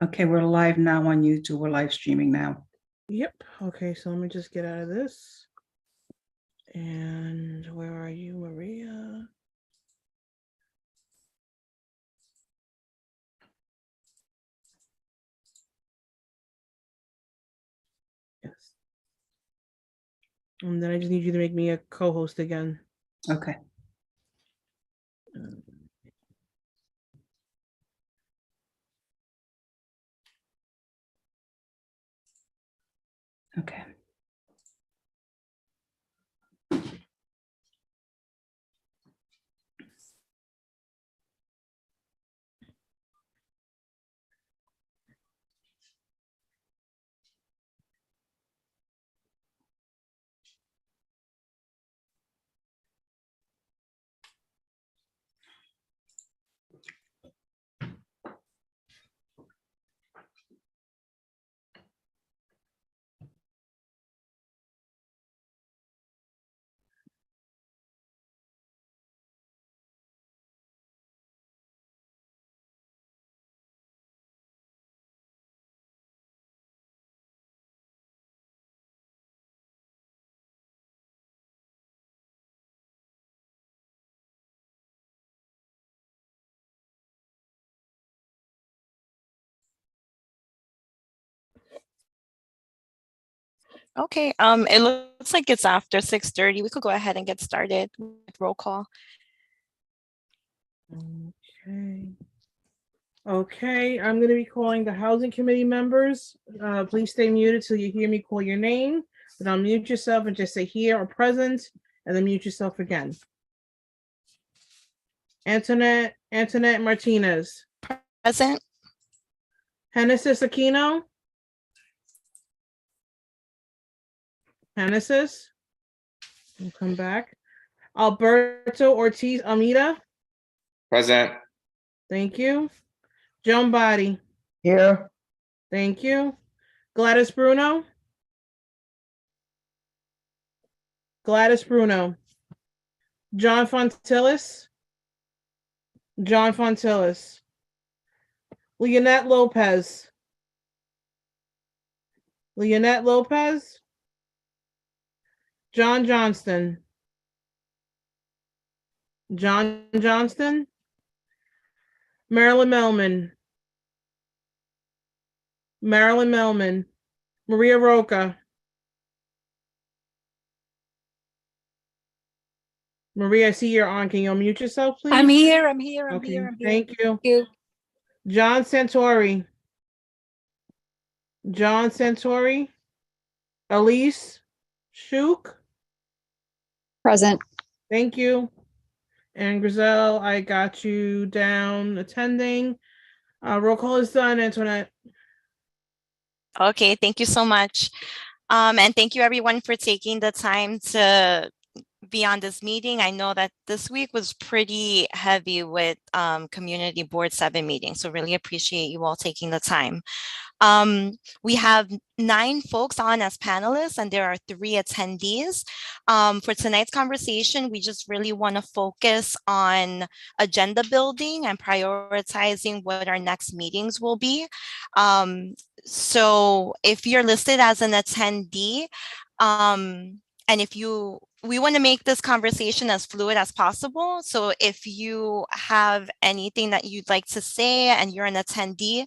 Okay, we're live now on YouTube. We're live streaming now. Yep. Okay, so let me just get out of this. And where are you, Maria? Yes. And then I just need you to make me a co-host again. Okay. Okay. Okay, it looks like it's after 6:30. We could go ahead and get started with roll call. Okay. Okay, I'm going to be calling the Housing Committee members. Please stay muted till you hear me call your name. Then unmute yourself and just say here or present, and then mute yourself again. Antoinette Martinez. Present. Genesis Aquino. Genesis. We'll come back. Alberto Ortiz Almeida. Present. Thank you. Joan Body. Here. Thank you. Gladys Bruno. Gladys Bruno. John Fontillis. John Fontillis. Leonette Lopez. Leonette Lopez. John Johnston. John Johnston. Marilyn Melman. Marilyn Melman. Maria Roca. Maria, I see you're on. Can you unmute yourself, please? I'm here. I'm here. Thank you. Thank you. John Santori. John Santori. Elise Shuk. Present. Thank you. And Griselle, I got you down attending. Roll call is done, Antoinette. Okay, thank you so much. And thank you everyone for taking the time to be on this meeting. I know that this week was pretty heavy with Community Board 7 meetings, so really appreciate you all taking the time. We have 9 folks on as panelists and there are 3 attendees. For tonight's conversation, we just really want to focus on agenda building and prioritizing what our next meetings will be. So if you're listed as an attendee, and we want to make this conversation as fluid as possible. So if you have anything that you'd like to say and you're an attendee,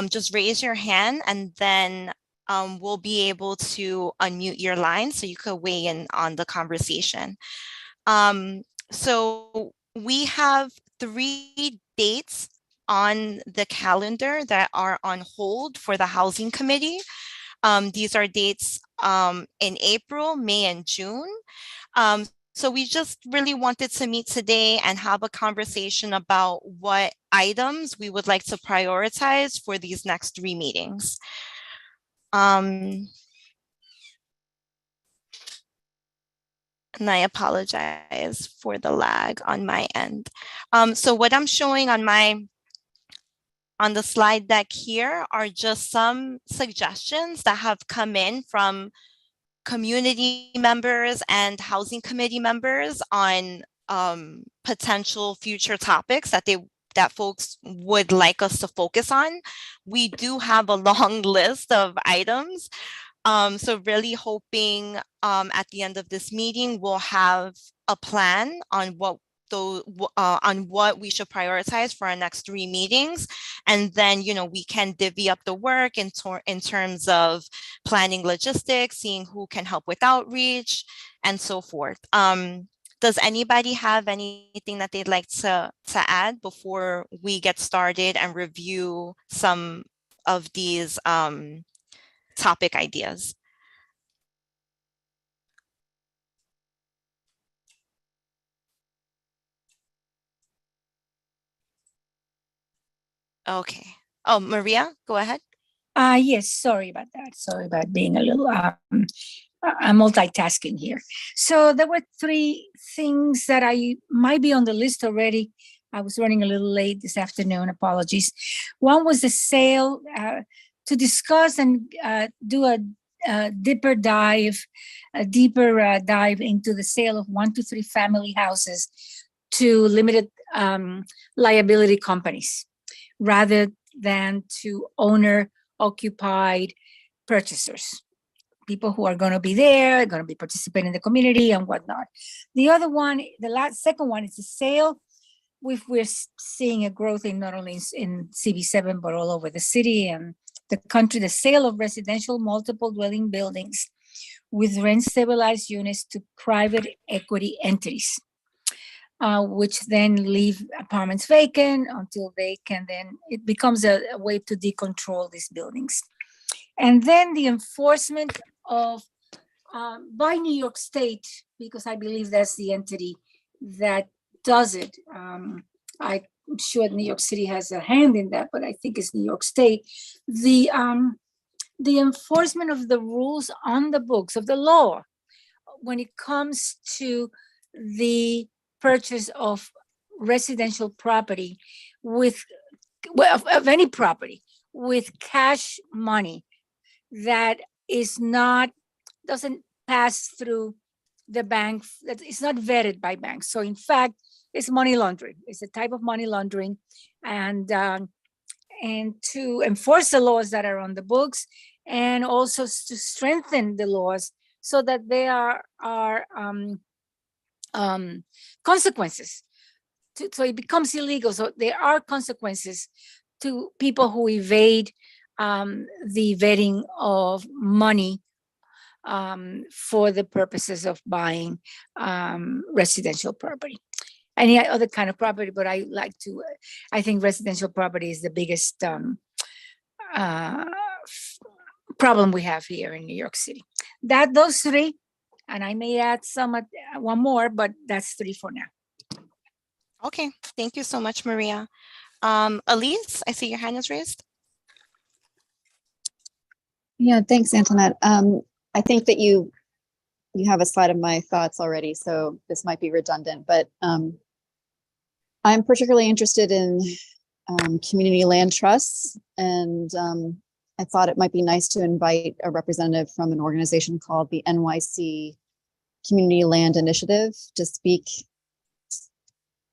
just raise your hand and then we'll be able to unmute your line so you could weigh in on the conversation. So we have 3 dates on the calendar that are on hold for the Housing Committee. These are dates in April, May, and June. So we just really wanted to meet today and have a conversation about what items we would like to prioritize for these next 3 meetings. And I apologize for the lag on my end. So what I'm showing on the slide deck here are just some suggestions that have come in from community members and housing committee members on potential future topics that that folks would like us to focus on. We do have a long list of items. So really hoping at the end of this meeting, we'll have a plan on what we should prioritize for our next 3 meetings. And then, we can divvy up the work in terms of planning logistics, seeing who can help with outreach, and so forth. Does anybody have anything that they'd like to add before we get started and review some of these topic ideas? Okay. Oh, Maria, go ahead. Yes, sorry about that. Sorry about being a little, I'm multitasking here. So there were 3 things that I might be on the list already. I was running a little late this afternoon, apologies. One was the sale, to discuss and do a deeper dive into the sale of 1 to 3 family houses to limited liability companies, rather than to owner-occupied purchasers, people who are going to be there, going to be participating in the community and whatnot. The other one, second one, is the sale. We're seeing a growth in not only in CB7, but all over the city and the country, the sale of residential multiple dwelling buildings with rent-stabilized units to private equity entities. Which then leave apartments vacant until they can it becomes a way to decontrol these buildings. And then the enforcement of, by New York State, because I believe that's the entity that does it. I'm sure New York City has a hand in that, but I think it's New York State. The enforcement of the rules on the books of the law when it comes to the purchase of residential property of any property with cash money that doesn't pass through the bank, that is not vetted by banks. So in fact, it's money laundering. It's a type of money laundering, and to enforce the laws that are on the books, and also to strengthen the laws so that there are consequences. So it becomes illegal. So there are consequences to people who evade the vetting of money for the purposes of buying residential property. Any other kind of property, but I think residential property is the biggest problem we have here in New York City. Those 3, and I may add one more, but that's 3 for now. Okay, thank you so much, Maria. Elise, I see your hand is raised. Yeah, thanks, Antoinette. I think that you have a slide of my thoughts already, so this might be redundant, but I'm particularly interested in community land trusts, and I thought it might be nice to invite a representative from an organization called the NYC Community Land Initiative to speak.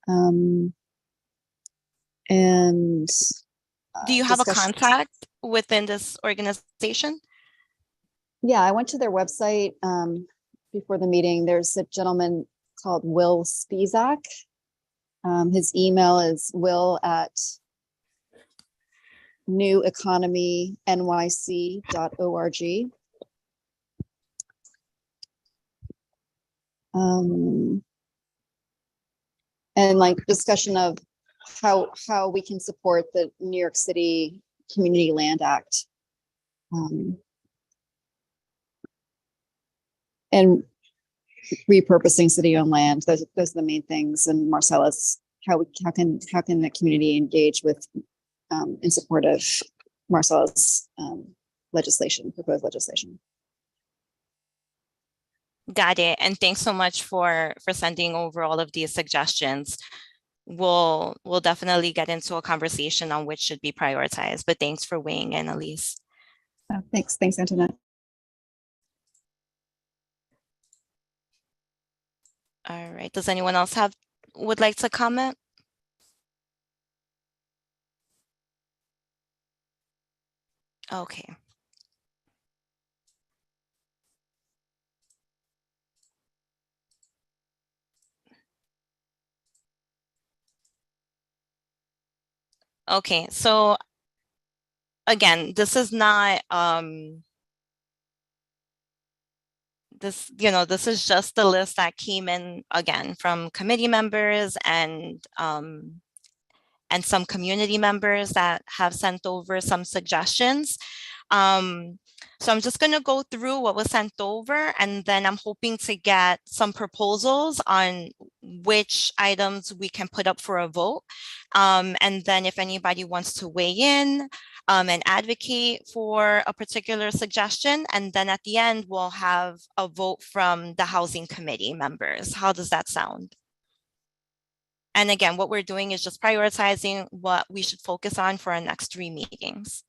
And do you have a contact within this organization? Yeah, I went to their website before the meeting. There's a gentleman called Will Spizak. His email is will@neweconomynyc.org. And like discussion of how we can support the New York City Community Land Act. And repurposing city-owned land. Those are the main things. And Marcella's, how can the community engage with in support of Marcella's proposed legislation. Got it. And thanks so much for sending over all of these suggestions. We'll definitely get into a conversation on which should be prioritized. But thanks for weighing in, Elise. Thanks, Antoinette. All right. Does anyone else would like to comment? Okay. Okay, so again, this is not this is just the list that came in again from committee members and some community members that have sent over some suggestions. So I'm just going to go through what was sent over, and then I'm hoping to get some proposals on which items we can put up for a vote. And then if anybody wants to weigh in and advocate for a particular suggestion, and then at the end, we'll have a vote from the housing committee members. How does that sound? And again, what we're doing is just prioritizing what we should focus on for our next 3 meetings.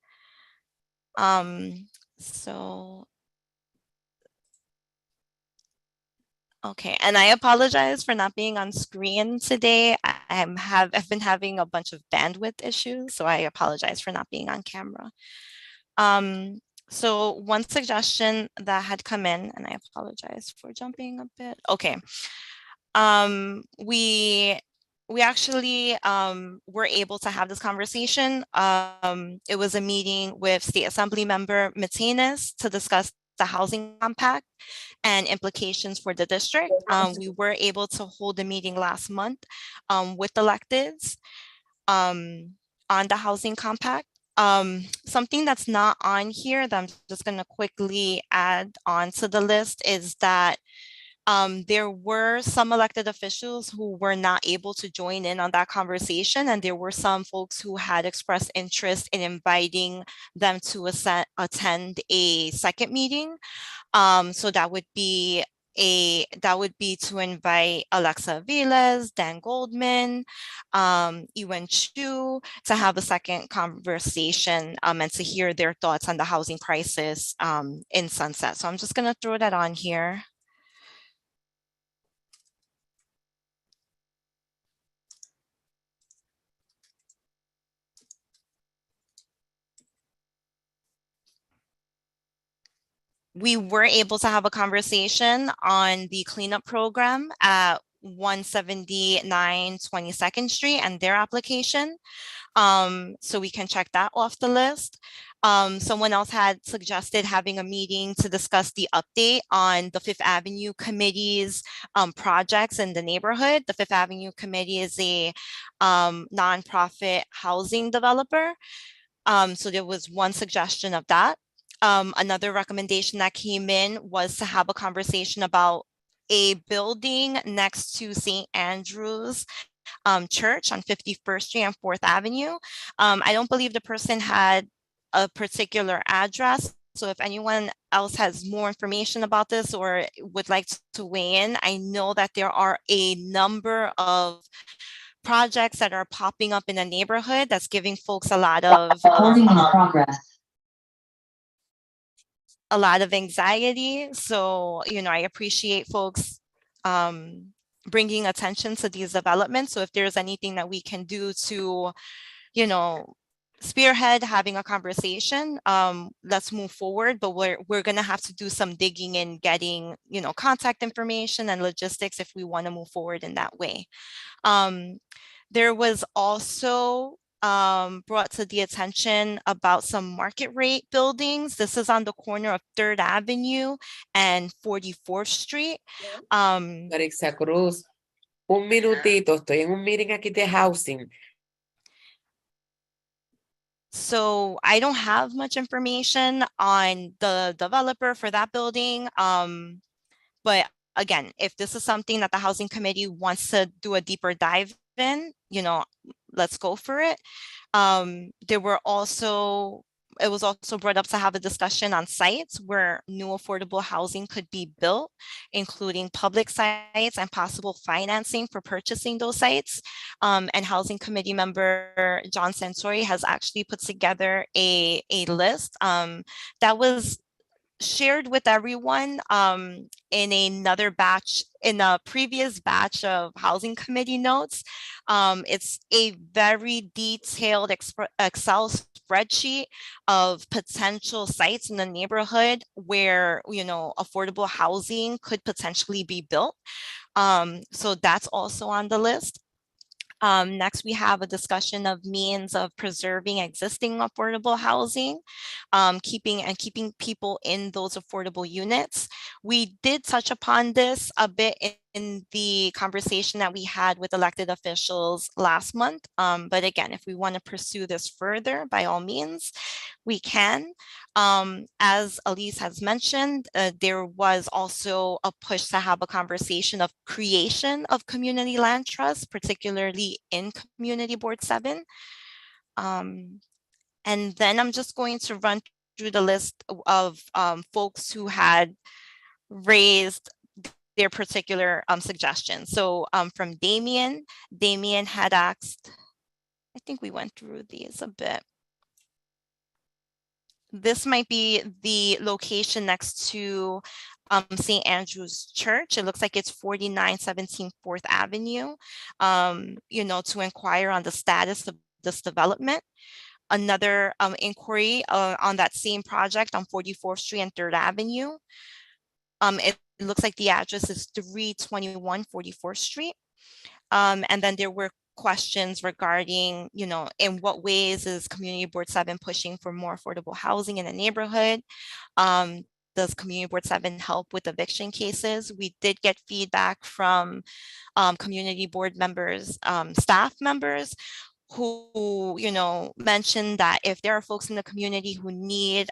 Okay, and I apologize for not being on screen today. I've been having a bunch of bandwidth issues, so I apologize for not being on camera. So one suggestion that had come in, and I apologize for jumping a bit. Okay, we actually were able to have this conversation. It was a meeting with State Assembly member Matenas to discuss the housing compact and implications for the district. We were able to hold a meeting last month with electeds on the housing compact. Something that's not on here that I'm just going to quickly add on to the list is that there were some elected officials who were not able to join in on that conversation, and there were some folks who had expressed interest in inviting them to attend a second meeting. So that would be to invite Alexa Viles, Dan Goldman, Ewan Chu to have a second conversation and to hear their thoughts on the housing crisis in Sunset. So I'm just going to throw that on here. We were able to have a conversation on the cleanup program at 179 22nd Street and their application. So we can check that off the list. Someone else had suggested having a meeting to discuss the update on the Fifth Avenue Committee's projects in the neighborhood. The Fifth Avenue Committee is a nonprofit housing developer. So there was one suggestion of that. Another recommendation that came in was to have a conversation about a building next to St. Andrew's Church on 51st Street and 4th Avenue. I don't believe the person had a particular address. So if anyone else has more information about this or would like to weigh in, I know that there are a number of projects that are popping up in the neighborhood that's giving folks a lot of anxiety. So, I appreciate folks bringing attention to these developments. So if there's anything that we can do to, spearhead having a conversation, let's move forward. But we're going to have to do some digging in getting, contact information and logistics if we want to move forward in that way. There was also brought to the attention about some market rate buildings. This is on the corner of 3rd Avenue and 44th Street. Marisa Cruz, un minutito, estoy en un meeting aquí de housing. So I don't have much information on the developer for that building. But again, if this is something that the housing committee wants to do a deeper dive in, let's go for it. It was also brought up to have a discussion on sites where new affordable housing could be built, including public sites and possible financing for purchasing those sites. And housing committee member John Santori has actually put together a list that was shared with everyone in a previous batch of housing committee notes. It's a very detailed Excel spreadsheet of potential sites in the neighborhood where, you know, affordable housing could potentially be built. So that's also on the list. Next, we have a discussion of means of preserving existing affordable housing, keeping people in those affordable units. We did touch upon this a bit in the conversation that we had with elected officials last month. But again, if we want to pursue this further, by all means, we can. As Elise has mentioned, there was also a push to have a conversation of creation of community land trusts, particularly in Community Board 7. And then I'm just going to run through the list of folks who had raised their particular suggestions. So from Damien had asked, I think we went through these a bit. This might be the location next to St. Andrew's Church. It looks like it's 4917 4th Avenue, you know, to inquire on the status of this development. Another inquiry on that same project on 44th Street and 3rd Avenue. It looks like the address is 321 44th Street. And then there were questions regarding, you know, in what ways is Community Board 7 pushing for more affordable housing in the neighborhood? Does Community Board 7 help with eviction cases? We did get feedback from Community Board members, staff members, who, you know, mentioned that if there are folks in the community who need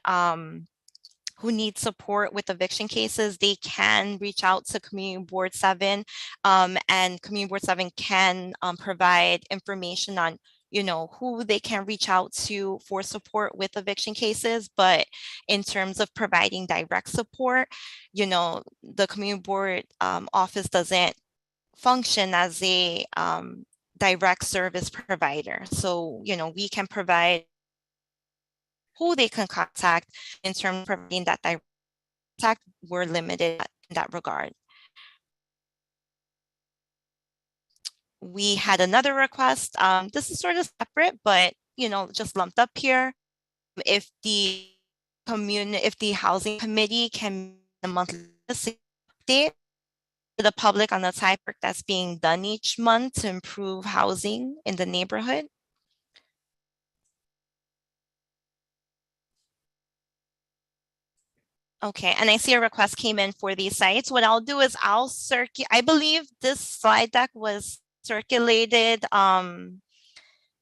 support with eviction cases, they can reach out to Community Board 7, and Community Board 7 can provide information on, you know, who they can reach out to for support with eviction cases. But in terms of providing direct support, you know, the Community Board office doesn't function as a direct service provider. So, you know, we can provide who they can contact in terms of providing that direct contact. We're limited in that regard. We had another request. This is sort of separate, but, you know, just lumped up here. If the housing committee can a monthly update to the public on the type work that's being done each month to improve housing in the neighborhood. Okay, and I see a request came in for these sites. What I'll do is I'll I believe this slide deck was circulated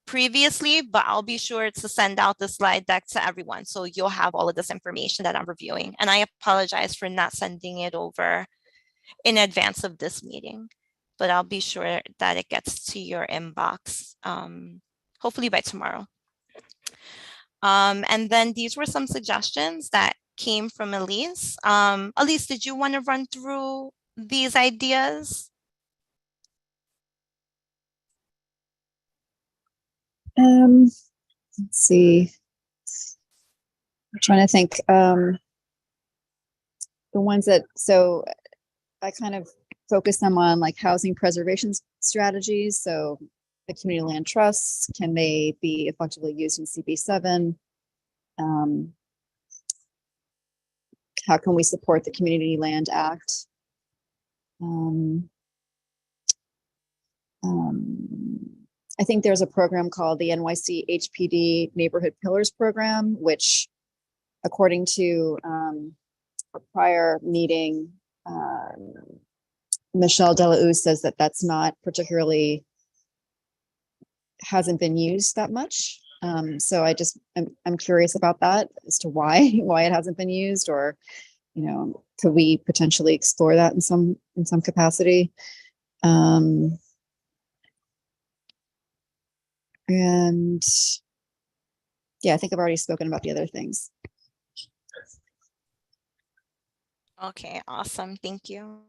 previously, but I'll be sure to send out the slide deck to everyone. So you'll have all of this information that I'm reviewing. And I apologize for not sending it over in advance of this meeting, but I'll be sure that it gets to your inbox, hopefully by tomorrow. And then these were some suggestions that came from Elise. Elise, did you want to run through these ideas? Let's see. I'm trying to think. The ones that, so I kind of focus them on like housing preservation strategies. So the community land trusts, can they be effectively used in CB7? How can we support the Community Land Act? I think there's a program called the NYC HPD Neighborhood Pillars Program, which according to a prior meeting, Michelle Delaue says that that's not particularly, hasn't been used that much. So I'm curious about that as to why it hasn't been used, or, you know, could we potentially explore that in some capacity? And yeah, I think I've already spoken about the other things. Okay, awesome. Thank you.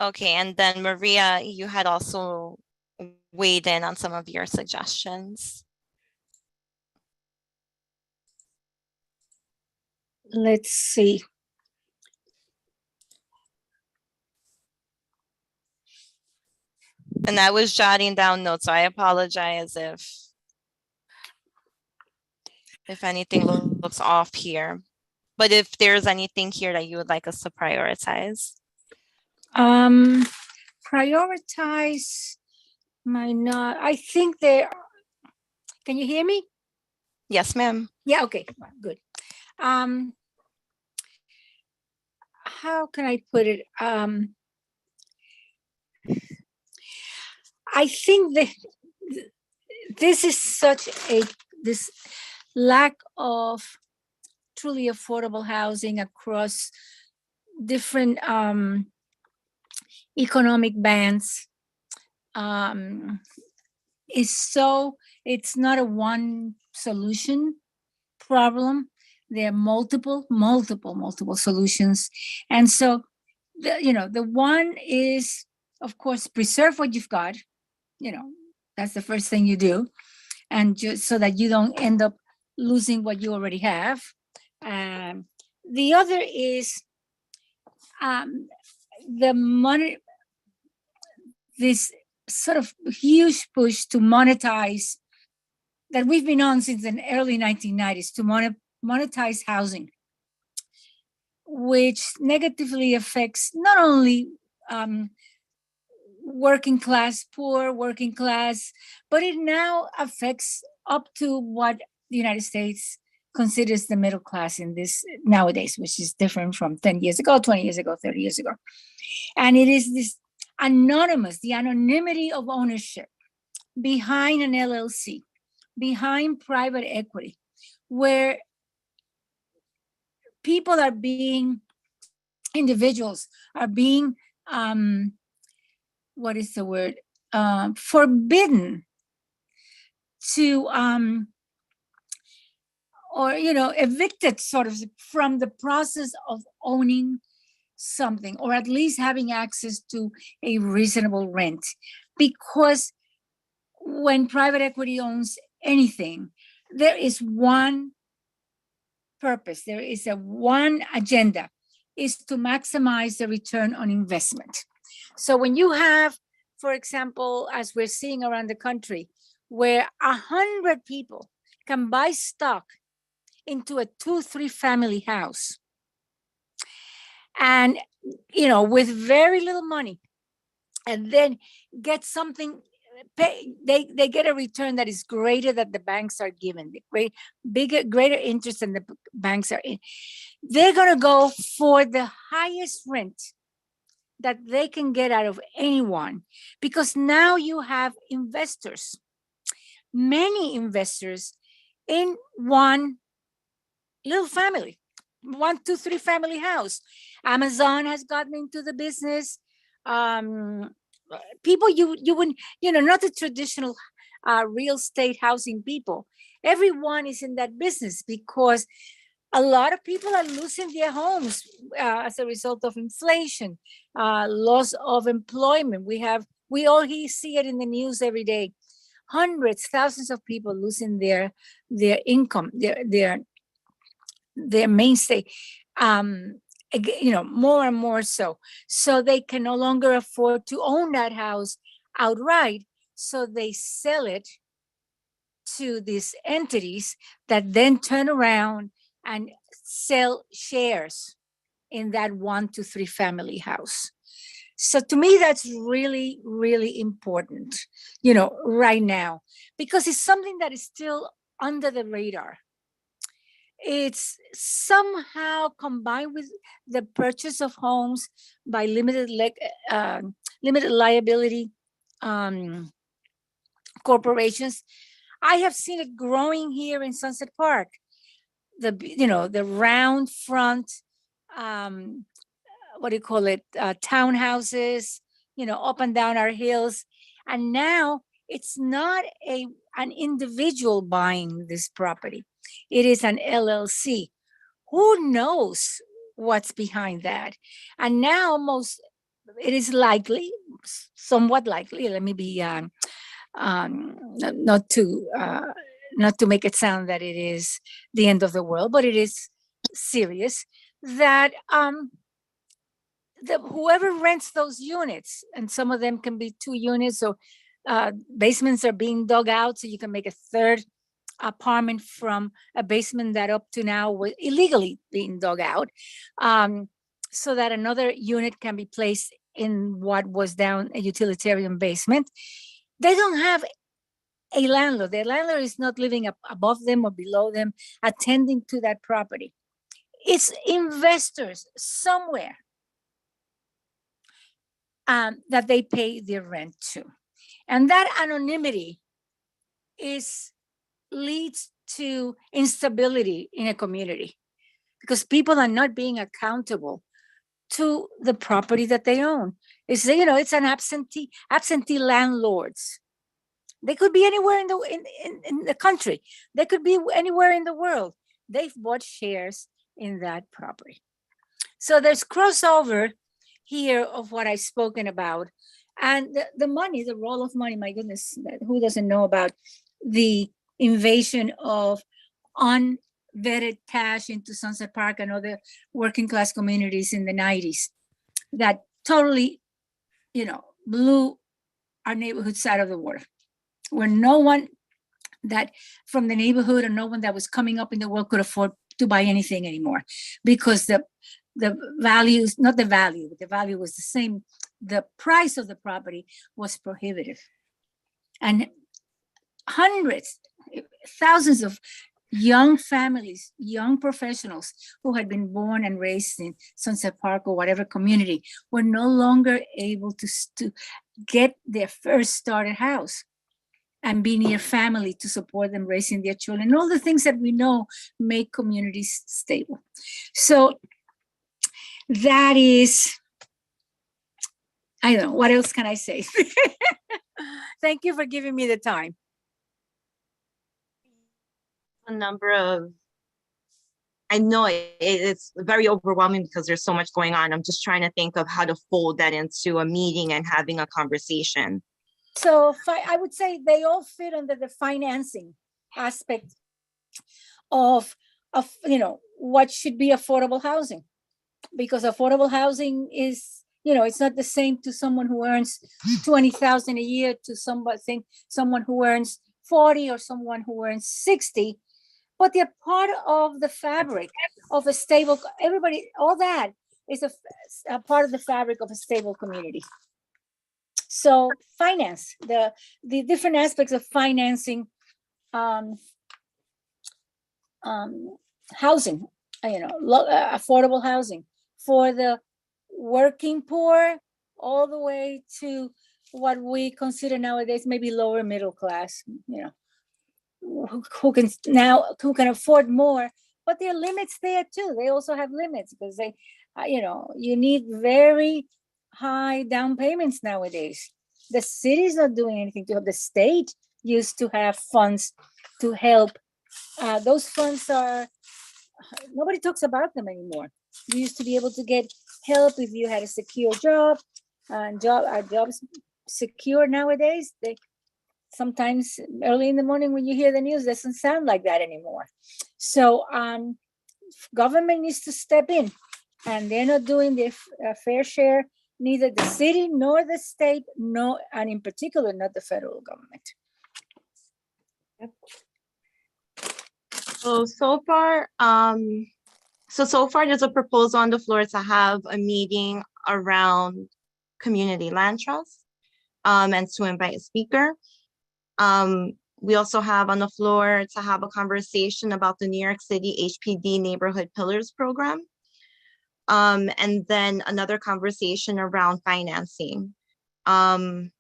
Okay, and then Maria, you had also weighed in on some of your suggestions. Let's see. And I was jotting down notes, so I apologize if anything looks off here. But if there's anything here that you would like us to prioritize. Prioritize might not, I think there, can you hear me? Yes, ma'am. Yeah, okay, good. How can I put it? I think that this is such this lack of truly affordable housing across different economic bands it's not a one solution problem. There are multiple solutions. And so the one is, of course, preserve what you've got. That's the first thing you do, and just so that you don't end up losing what you already have. The other is the money, this sort of huge push to monetize that we've been on since the early 1990s, to monetize housing, which negatively affects not only working class, poor working class, but it now affects up to what the United States considers the middle class in this nowadays, which is different from 10 years ago, 20 years ago, 30 years ago. And it is this the anonymity of ownership behind an LLC, behind private equity, where individuals are being, what is the word? Forbidden to, or, evicted sort of from the process of owning something, or at least having access to a reasonable rent. Because when private equity owns anything, there is one purpose, there is one agenda, is to maximize the return on investment. So when you have, for example, as we're seeing around the country, where 100 people can buy stock into a 2-3 family house, and with very little money, and then get something, they get a return that is greater than the banks are given, greater interest than the banks are in. They're going to go for the highest rent that they can get out of anyone, because now you have investors, many investors, in one little family, 1, 2, 3 family house. Amazon has gotten into the business. People you wouldn't, not the traditional real estate housing people. Everyone is in that business because a lot of people are losing their homes as a result of inflation, loss of employment. We all see it in the news every day. Hundreds, thousands of people losing their income, their mainstay, more and more so they can no longer afford to own that house outright, so they sell it to these entities that then turn around and sell shares in that 1 to 3 family house. So to me, that's really, really important, right now, because it's something that is still under the radar. It's somehow combined with the purchase of homes by limited liability corporations. I have seen it growing here in Sunset Park. The round front, townhouses, up and down our hills. And now it's not an individual buying this property. It is an LLC. Who knows what's behind that? And now it is likely, somewhat likely, let me be, not to make it sound that it is the end of the world, but it is serious, that whoever rents those units, and some of them can be 2 units, so basements are being dug out, so you can make a third apartment from a basement that up to now was illegally being dug out, so that another unit can be placed in what was down a utilitarian basement. They don't have a landlord. The landlord is not living above them or below them, attending to that property. It's investors somewhere that they pay their rent to. And that anonymity leads to instability in a community, because people are not being accountable to the property that they own. It's, it's an absentee landlords. They could be anywhere in the country. They could be anywhere in the world. They've bought shares in that property. So there's crossover here of what I've spoken about. And the money, the role of money, my goodness, who doesn't know about the invasion of unvetted cash into Sunset Park and other working class communities in the 90s that totally, blew our neighborhoods out of the water, where no one that from the neighborhood or no one that was coming up in the world could afford to buy anything anymore, because the values, not the value, but the value was the same. The price of the property was prohibitive. And hundreds, thousands of young families, young professionals who had been born and raised in Sunset Park or whatever community were no longer able to get their first started house and be near family to support them raising their children, and all the things that we know make communities stable. So that is, I don't know, what else can I say? Thank you for giving me the time. A number of, I know it's very overwhelming because there's so much going on. I'm just trying to think of how to fold that into a meeting and having a conversation. So I would say they all fit under the financing aspect of what should be affordable housing, because affordable housing is, it's not the same to someone who earns $20,000 a year to someone who earns 40 or someone who earns 60, but they're part of the fabric of a stable, all that is a part of the fabric of a stable community. So finance, the different aspects of financing housing, affordable housing for the working poor, all the way to what we consider nowadays maybe lower middle class, who can afford more, but there are limits there too. They also have limits because they, you need very high down payments nowadays. The city's not doing anything to help. The state used to have funds to help. Those funds nobody talks about them anymore. You used to be able to get help if you had a secure job, and jobs secure nowadays. They sometimes early in the morning when you hear the news, doesn't sound like that anymore. So government needs to step in, and they're not doing their fair share, neither the city nor the state, and in particular, not the federal government. So far, there's a proposal on the floor to have a meeting around community land trust, and to invite a speaker. We also have on the floor to have a conversation about the New York City HPD Neighborhood Pillars Program. And then another conversation around financing. And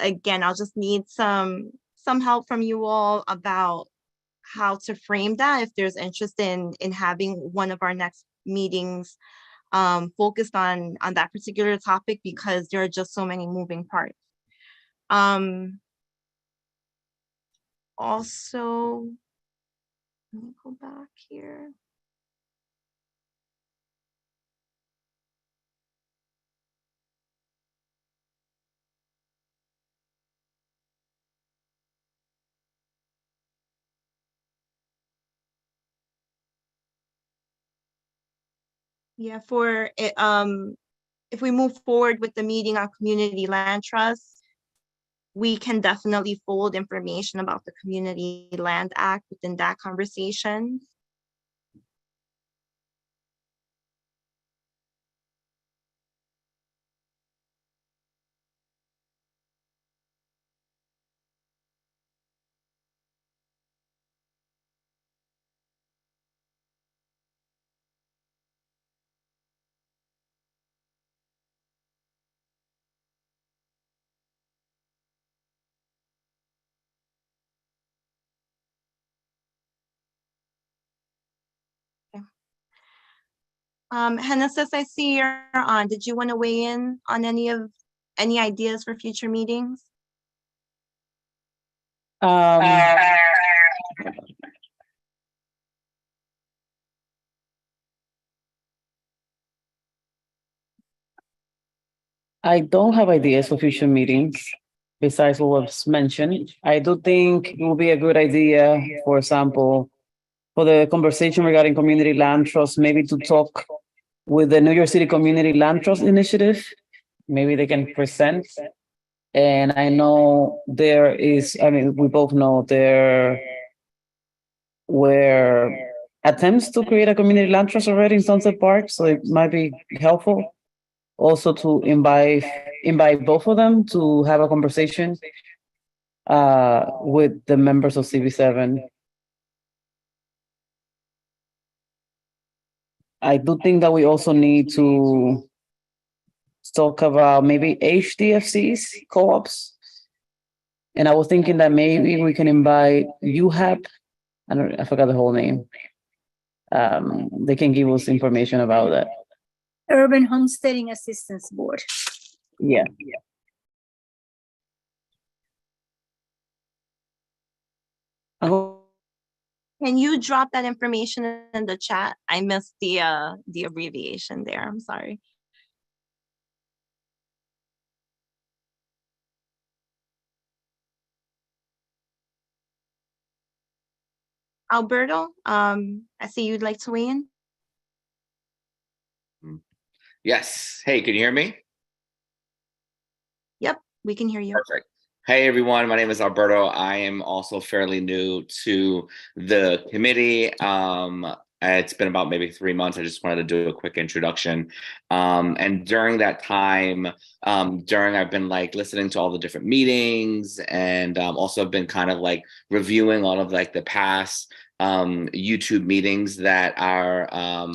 again, I'll just need some help from you all about how to frame that, if there's interest in having one of our next meetings focused on that particular topic, because there are just so many moving parts. Also, let me go back here. Yeah, if we move forward with the meeting on community land trust, we can definitely fold information about the Community Land Act within that conversation. Genesis, I see you're on. Did you want to weigh in on any ideas for future meetings? I don't have ideas for future meetings besides what was mentioned. I do think it will be a good idea, for example, for the conversation regarding community land trust, maybe to talk with the New York City Community Land Trust Initiative. Maybe they can present. And I know there is, I mean, we both know there were attempts to create a community land trust already in Sunset Park, so it might be helpful also to invite both of them to have a conversation with the members of CB7. I do think that we also need to talk about maybe HDFCs, co-ops. And I was thinking that maybe we can invite UHAP. I forgot the whole name. They can give us information about that. Urban Homesteading Assistance Board. Yeah. Can you drop that information in the chat? I missed the abbreviation there. I'm sorry. Alberto, I see you'd like to weigh in. Yes. Hey, can you hear me? Yep, we can hear you. Perfect. Hey, everyone. My name is Alberto. I am also fairly new to the committee. It's been about maybe 3 months. I just wanted to do a quick introduction. And during that time, I've been like listening to all the different meetings, and also have been kind of like reviewing all of like the past YouTube meetings that our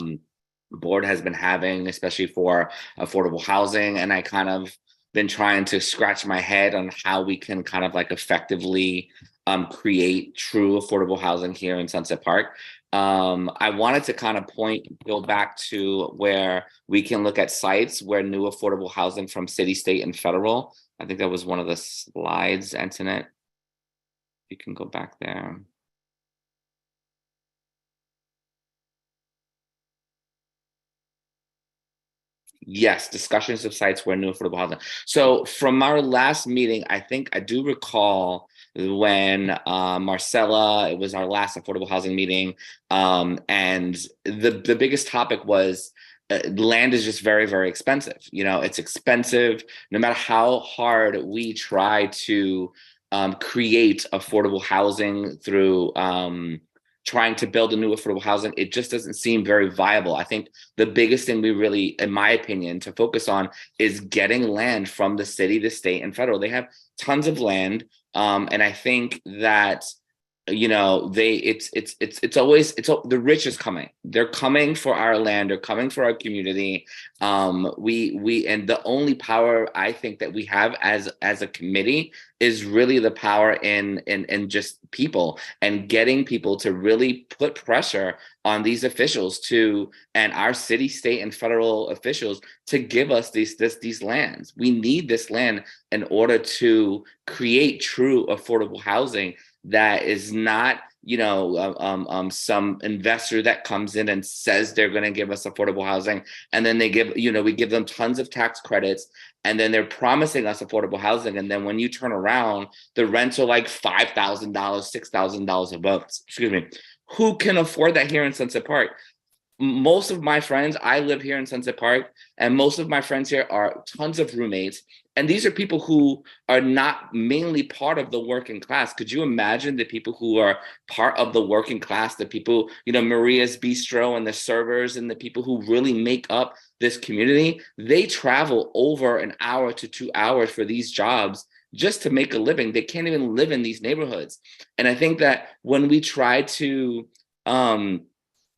board has been having, especially for affordable housing. And I kind of been trying to scratch my head on how we can kind of like effectively create true affordable housing here in Sunset Park. I wanted to kind of go back to where we can look at sites where new affordable housing from city, state, and federal. I think that was one of the slides, Antoinette. You can go back there. Yes, discussions of sites where new affordable housing. So from our last meeting, I think I do recall when Marcella, it was our last affordable housing meeting, and the biggest topic was land is just very, very expensive. You know, it's expensive no matter how hard we try to create affordable housing through trying to build a new affordable housing. It just doesn't seem very viable. I think the biggest thing we really, in my opinion, to focus on is getting land from the city, the state, and federal. They have tons of land. And I think that, you know, the rich is coming. They're coming for our land. They're coming for our community. And the only power I think that we have as a committee is really the power in just people, and getting people to really put pressure on these officials and our city, state, and federal officials to give us these lands. We need this land in order to create true affordable housing that is not, you know, some investor that comes in and says they're going to give us affordable housing, and then we give them tons of tax credits, and then they're promising us affordable housing, and then when you turn around, the rents are like $5,000, $6,000 a month. Excuse me. Who can afford that here in Sunset Park? most of my friends, I live here in Sunset Park, and most of my friends here are tons of roommates. And these are people who are not mainly part of the working class. Could you imagine the people who are part of the working class, the people, Maria's Bistro and the servers and the people who really make up this community? They travel over an hour to 2 hours for these jobs just to make a living. They can't even live in these neighborhoods. And I think that when we try to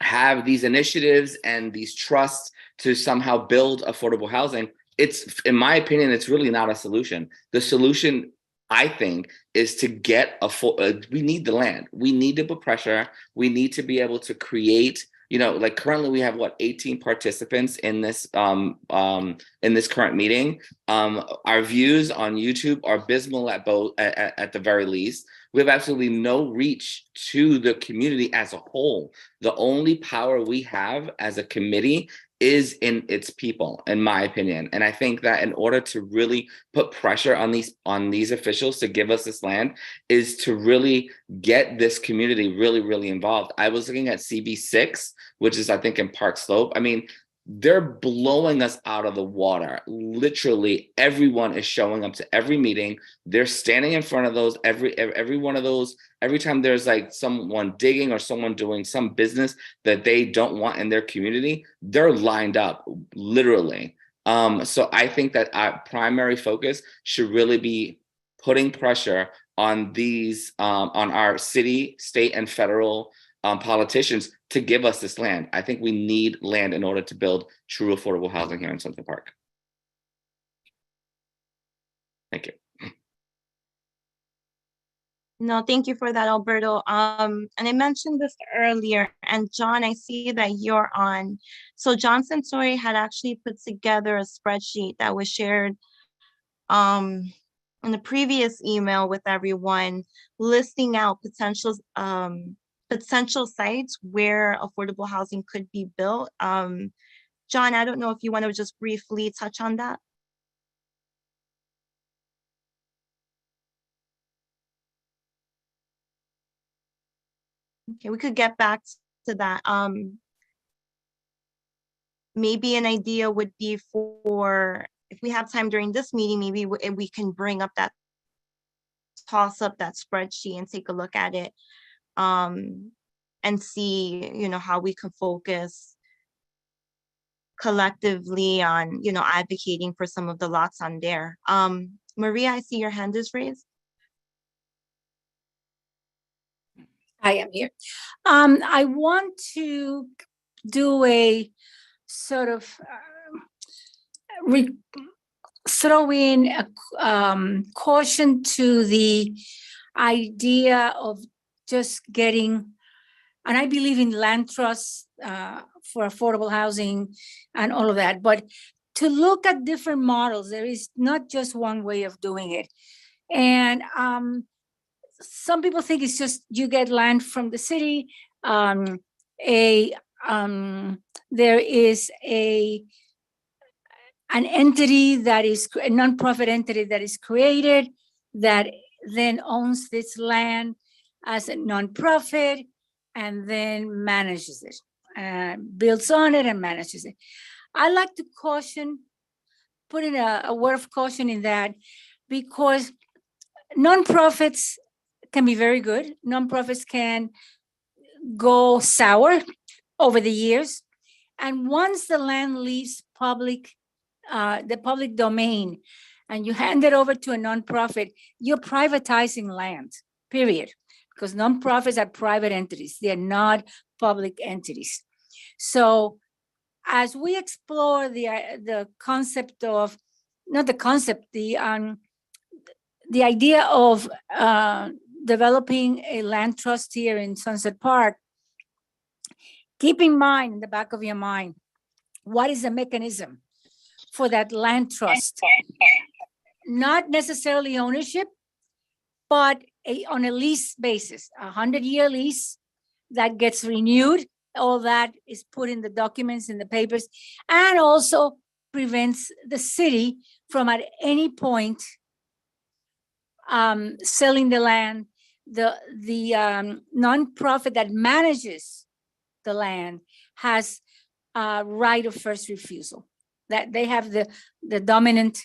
have these initiatives and these trusts to somehow build affordable housing, it's, in my opinion, it's really not a solution. The solution, I think, is to get we need the land. We need to put pressure. We need to be able to create, like currently we have 18 participants in this current meeting. Our views on YouTube are abysmal at the very least. We have absolutely no reach to the community as a whole. The only power we have as a committee is in its people, in my opinion. And I think that in order to really put pressure on these officials to give us this land is to really get this community really, really involved. I was looking at CB6, which is, I think, in Park Slope. I mean, they're blowing us out of the water. Literally, everyone is showing up to every meeting. They're standing in front of those, every one of those. Every time there's like someone digging or someone doing some business that they don't want in their community, they're lined up, literally. So I think that our primary focus should really be putting pressure on these, on our city, state, and federal politicians to give us this land. I think we need land in order to build true affordable housing here in Central Park. Thank you. No, thank you for that, Alberto. And I mentioned this earlier, and John, I see that you're on. So John Santori had actually put together a spreadsheet that was shared in the previous email with everyone, listing out potential sites where affordable housing could be built. John, I don't know if you want to just briefly touch on that. Okay, we could get back to that. Maybe an idea would be for, if we have time during this meeting, maybe we can bring up that, toss up that spreadsheet and take a look at it. And see, how we can focus collectively on, advocating for some of the lots on there. Maria, I see your hand is raised. I am here. I want to do a sort of throw in a caution to the idea of just getting, and I believe in land trusts for affordable housing and all of that, but to look at different models. There is not just one way of doing it. And some people think it's just you get land from the city. There is an entity that is a nonprofit entity that is created that then owns this land as a nonprofit and then manages it, builds on it and manages it. I like to put in a word of caution in that, because nonprofits can be very good. Nonprofits can go sour over the years. And once the land leaves the public domain, and you hand it over to a nonprofit, you're privatizing land, period. Because nonprofits are private entities. They're not public entities. So as we explore the concept of, not the concept, the idea of developing a land trust here in Sunset Park, keep in mind, in the back of your mind, what is the mechanism for that land trust? Not necessarily ownership, but on a lease basis, 100-year lease that gets renewed. All that is put in the documents, in the papers, and also prevents the city from at any point selling the land. The nonprofit that manages the land has a right of first refusal, that they have the dominant,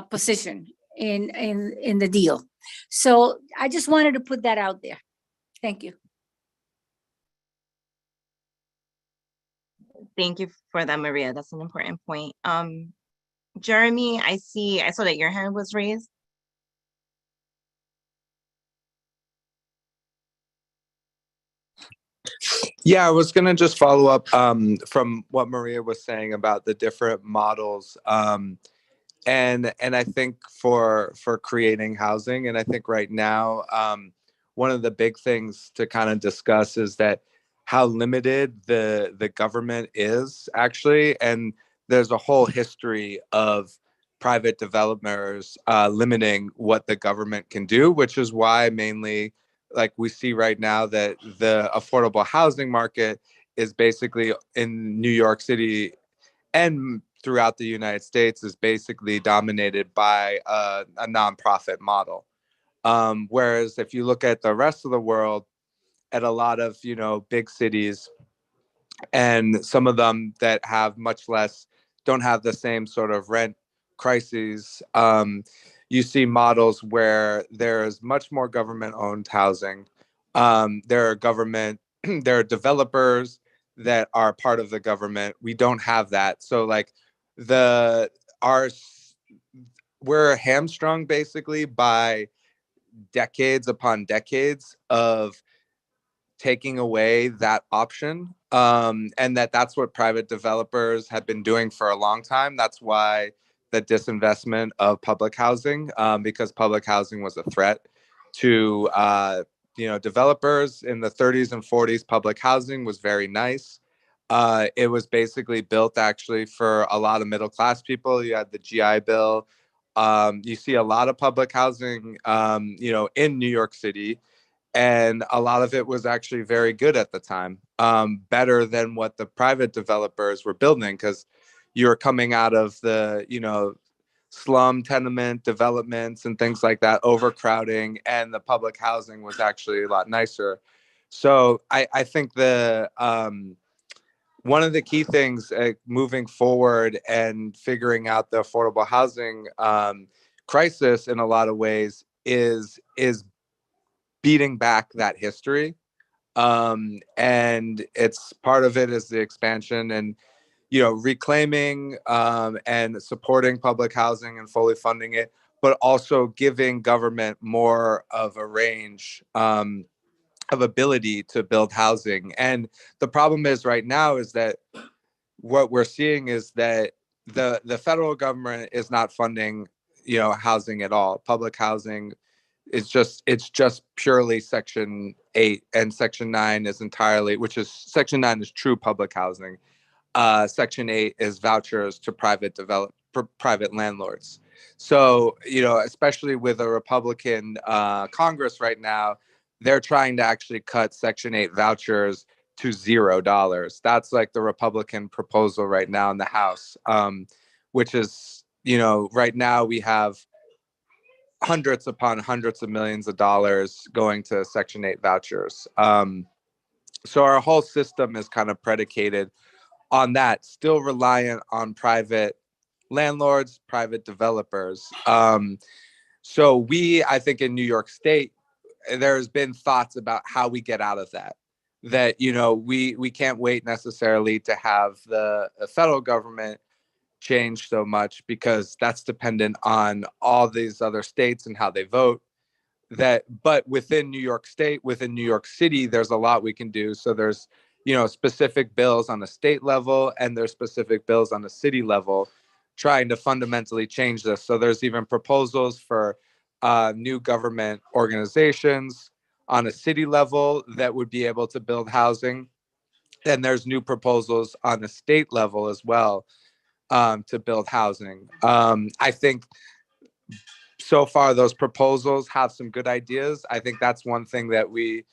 position in the deal. So I just wanted to put that out there. Thank you. Thank you for that, Maria. That's an important point. Jeremy, I saw that your hand was raised. Yeah, I was gonna just follow up from what Maria was saying about the different models. And I think for creating housing, and I think right now, one of the big things to kind of discuss is that how limited the government is actually, and there's a whole history of private developers limiting what the government can do, which is why mainly like we see right now that the affordable housing market is basically in New York City and throughout the United States is basically dominated by a nonprofit model. Whereas if you look at the rest of the world, at a lot of big cities, and some of them that have much less, don't have the same sort of rent crises. You see models where there's much more government-owned housing. There are there are developers that are part of the government. We don't have that. So like the our we're hamstrung basically by decades upon decades of taking away that option, and that's what private developers have been doing for a long time. That's why the disinvestment of public housing, because public housing was a threat to developers in the 30s and 40s. Public housing was very nice. It was basically built actually for a lot of middle class people. You had the GI Bill. You see a lot of public housing, in New York City, and a lot of it was actually very good at the time, better than what the private developers were building, because you were coming out of the slum tenement developments and things like that, overcrowding, and the public housing was actually a lot nicer. So I think the one of the key things moving forward and figuring out the affordable housing crisis in a lot of ways is beating back that history. And it's part of it is the expansion and reclaiming and supporting public housing and fully funding it, but also giving government more of a range of ability to build housing. And the problem is right now is that what we're seeing is that the federal government is not funding housing at all. Public housing, it's just purely Section 8, and Section 9 is entirely, which is Section 9 is true public housing. Section 8 is vouchers to private landlords. So, especially with a Republican Congress right now, they're trying to actually cut Section 8 vouchers to $0. That's like the Republican proposal right now in the House, which is, right now we have hundreds upon hundreds of millions of dollars going to Section 8 vouchers. So our whole system is kind of predicated on that, still reliant on private landlords, private developers. So I think in New York State, there's been thoughts about how we get out of that. That, we can't wait necessarily to have the federal government change so much, because that's dependent on all these other states and how they vote. But within New York State, within New York City, there's a lot we can do. So there's specific bills on the state level, and there's specific bills on the city level trying to fundamentally change this. So there's even proposals for new government organizations on a city level that would be able to build housing. And there's new proposals on the state level as well to build housing. I think so far those proposals have some good ideas. I think that's one thing that we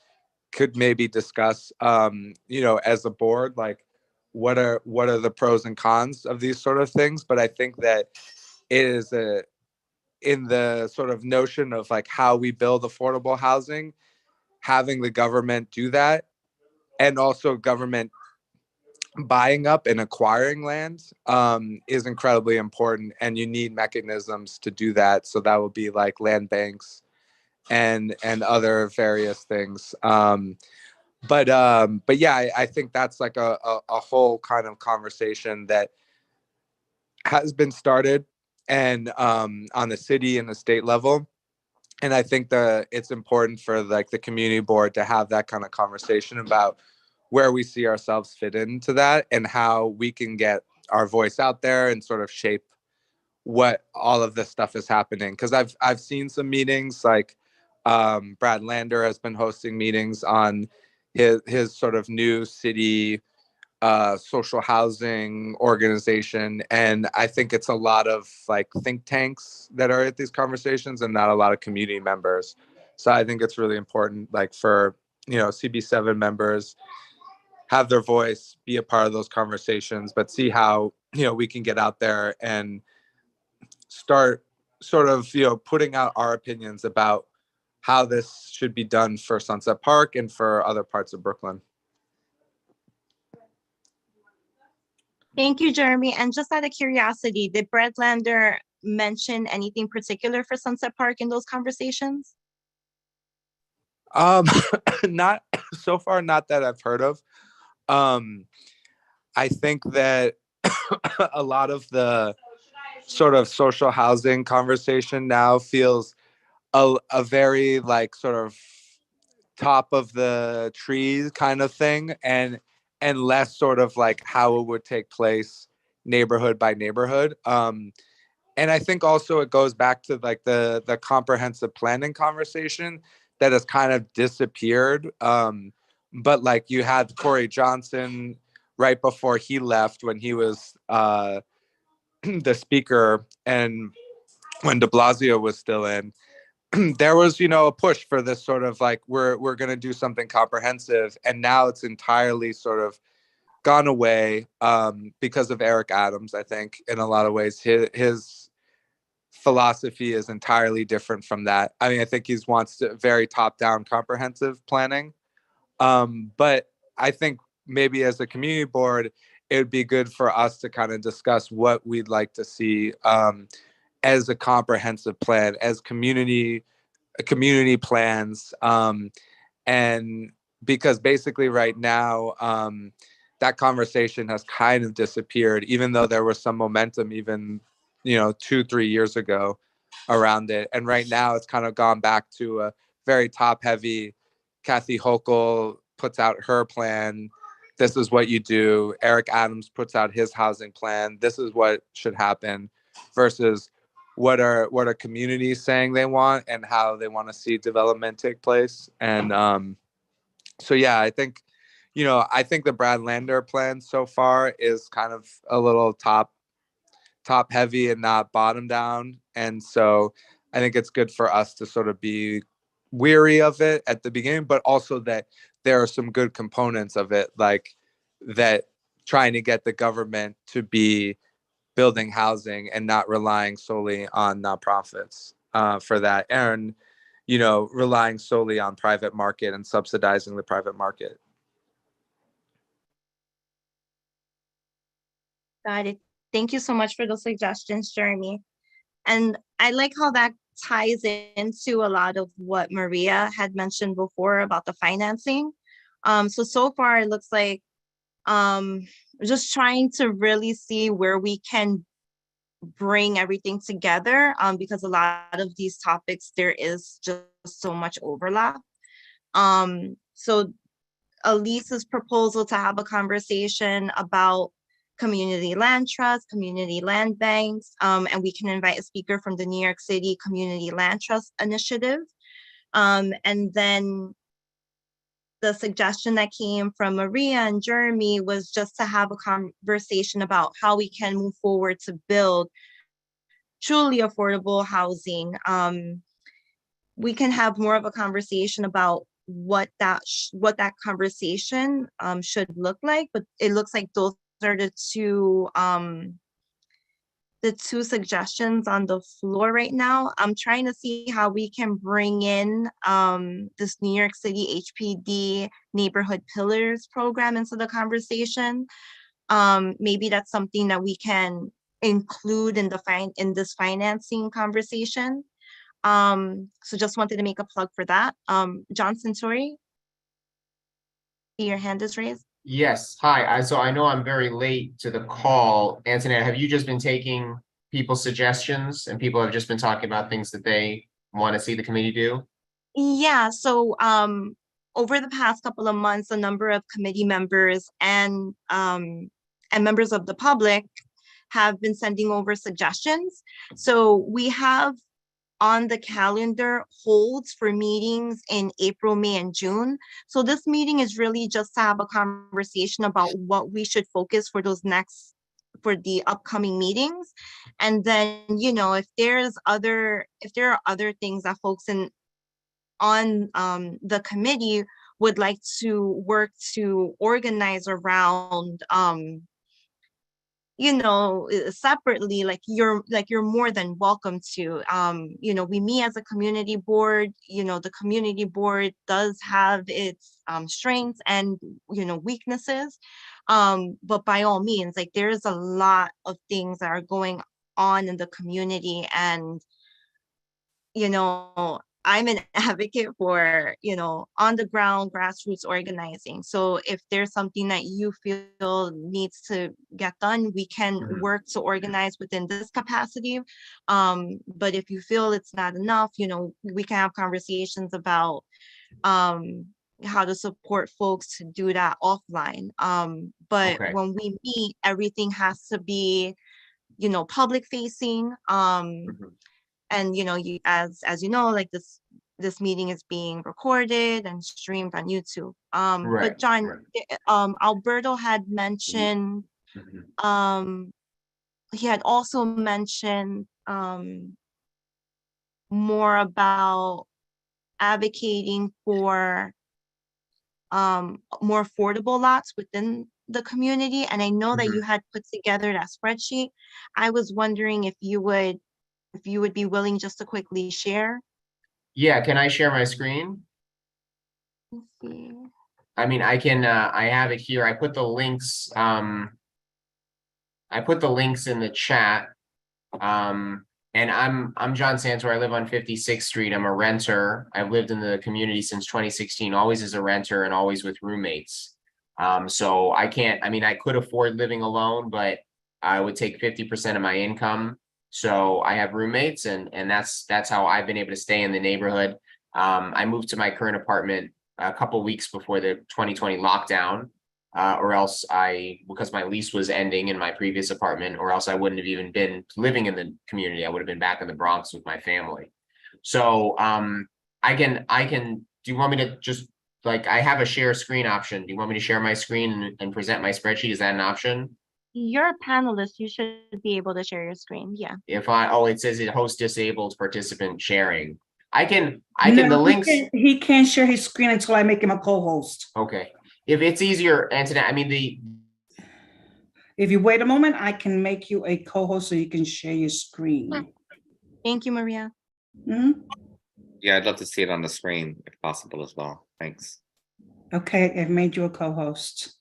could maybe discuss, as a board, like what are the pros and cons of these sort of things. But I think that it is in the sort of notion of like how we build affordable housing, having the government do that, and also government buying up and acquiring land is incredibly important, and you need mechanisms to do that. So that would be like land banks and other various things. But yeah, I think that's like a whole kind of conversation that has been started and on the city and the state level. And I think that it's important for like the community board to have that kind of conversation about where we see ourselves fit into that and how we can get our voice out there and sort of shape what all of this stuff is happening. Because I've seen some meetings like Brad Lander has been hosting meetings on his sort of new city social housing organization, and I think it's a lot of like think tanks that are at these conversations and not a lot of community members. So I think it's really important, like for CB7 members have their voice, be a part of those conversations, but see how we can get out there and start sort of putting out our opinions about how this should be done for Sunset Park and for other parts of Brooklyn. Thank you, Jeremy. And just out of curiosity, did Brett Lander mention anything particular for Sunset Park in those conversations? Not so far, not that I've heard of. I think that a lot of the sort of social housing conversation now feels a very like sort of top of the tree kind of thing, and less sort of like how it would take place neighborhood by neighborhood. And I think also it goes back to like the comprehensive planning conversation that has kind of disappeared. But like you had Corey Johnson right before he left when he was the speaker, and when de Blasio was still in, there was a push for this sort of like we're going to do something comprehensive, and now it's entirely sort of gone away because of Eric Adams. I think in a lot of ways his philosophy is entirely different from that. I mean, I think he wants very top down comprehensive planning, but I think maybe as a community board it would be good for us to kind of discuss what we'd like to see as a comprehensive plan, as community plans, and because basically right now that conversation has kind of disappeared, even though there was some momentum even 2-3 years ago around it. And right now it's kind of gone back to a very top heavy. Kathy Hochul puts out her plan. This is what you do. Eric Adams puts out his housing plan. This is what should happen, versus what are communities saying they want and how they want to see development take place. And so yeah, I think the Brad Lander plan so far is kind of a little top heavy and not bottom down. And so I think it's good for us to sort of be weary of it at the beginning, but also that there are some good components of it, like that trying to get the government to be building housing and not relying solely on nonprofits for that, and relying solely on private market and subsidizing the private market. Got it. Thank you so much for those suggestions, Jeremy. And I like how that ties into a lot of what Maria had mentioned before about the financing. So far it looks like just trying to really see where we can bring everything together, because a lot of these topics, there is just so much overlap. So Elise's proposal to have a conversation about community land trust, community land banks, and we can invite a speaker from the New York City Community Land Trust Initiative. And then the suggestion that came from Maria and Jeremy was just to have a conversation about how we can move forward to build truly affordable housing. We can have more of a conversation about what that conversation should look like, but it looks like those are the two suggestions on the floor right now. I'm trying to see how we can bring in this New York City HPD Neighborhood Pillars program into the conversation. maybe that's something that we can include in this financing conversation. So just wanted to make a plug for that. John Centauri, your hand is raised. Yes, hi. So I know I'm very late to the call. Antoinette, have you just been taking people's suggestions and people have just been talking about things that they want to see the committee do? Yeah, so over the past couple of months, a number of committee members and members of the public have been sending over suggestions. So we have on the calendar holds for meetings in April, May, and June. So this meeting is really just to have a conversation about what we should focus for for the upcoming meetings. And then, you know, if there are other things that folks on the committee would like to work to organize around, you know, separately, like you're more than welcome to. You know, we meet as a community board. You know, the community board does have its strengths and, you know, weaknesses, but by all means, like there's a lot of things that are going on in the community, and you know, I'm an advocate for, you know, on the ground grassroots organizing. So if there's something that you feel needs to get done, we can work to organize within this capacity. But if you feel it's not enough, you know, we can have conversations about how to support folks to do that offline. But Okay. when we meet, everything has to be, you know, public facing. And, you know, as you know, like this meeting is being recorded and streamed on YouTube. Right, But John, right. Alberto had mentioned, he had also mentioned more about advocating for more affordable lots within the community. And I know that you had put together that spreadsheet. I was wondering if you would be willing just to quickly share. Yeah, can I share my screen? Let's see. I mean, I can, I have it here. I put the links in the chat. And I'm John Santor. I live on 56th Street. I'm a renter. I've lived in the community since 2016, always as a renter and always with roommates. So I could afford living alone, but I would take 50% of my income. So I have roommates, and that's how I've been able to stay in the neighborhood. I moved to my current apartment a couple weeks before the 2020 lockdown. Or else because my lease was ending in my previous apartment, or else I wouldn't have even been living in the community. I would have been back in the Bronx with my family. So I can, do you want me to just, like, I have a share screen option. Do you want me to share my screen and present my spreadsheet? Is that an option? You're a panelist. You should be able to share your screen. Yeah. It says it host disabled participant sharing. the No, links. he can't share his screen until I make him a co-host. Okay. If it's easier, Antoinette, I mean, If you wait a moment, I can make you a co-host so you can share your screen. Thank you, Maria. Mhm. Yeah, I'd love to see it on the screen if possible as well. Thanks. Okay, I've made you a co-host.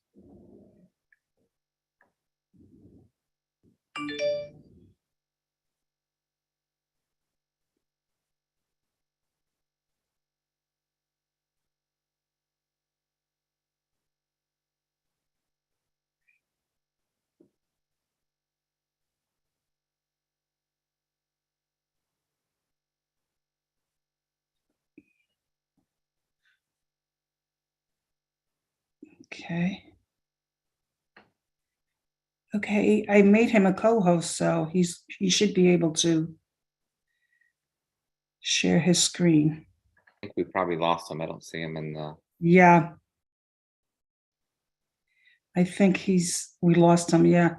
Okay. Okay, I made him a co-host, so he should be able to share his screen. I think we probably lost him. I don't see him in the. Yeah. I think we lost him, yeah.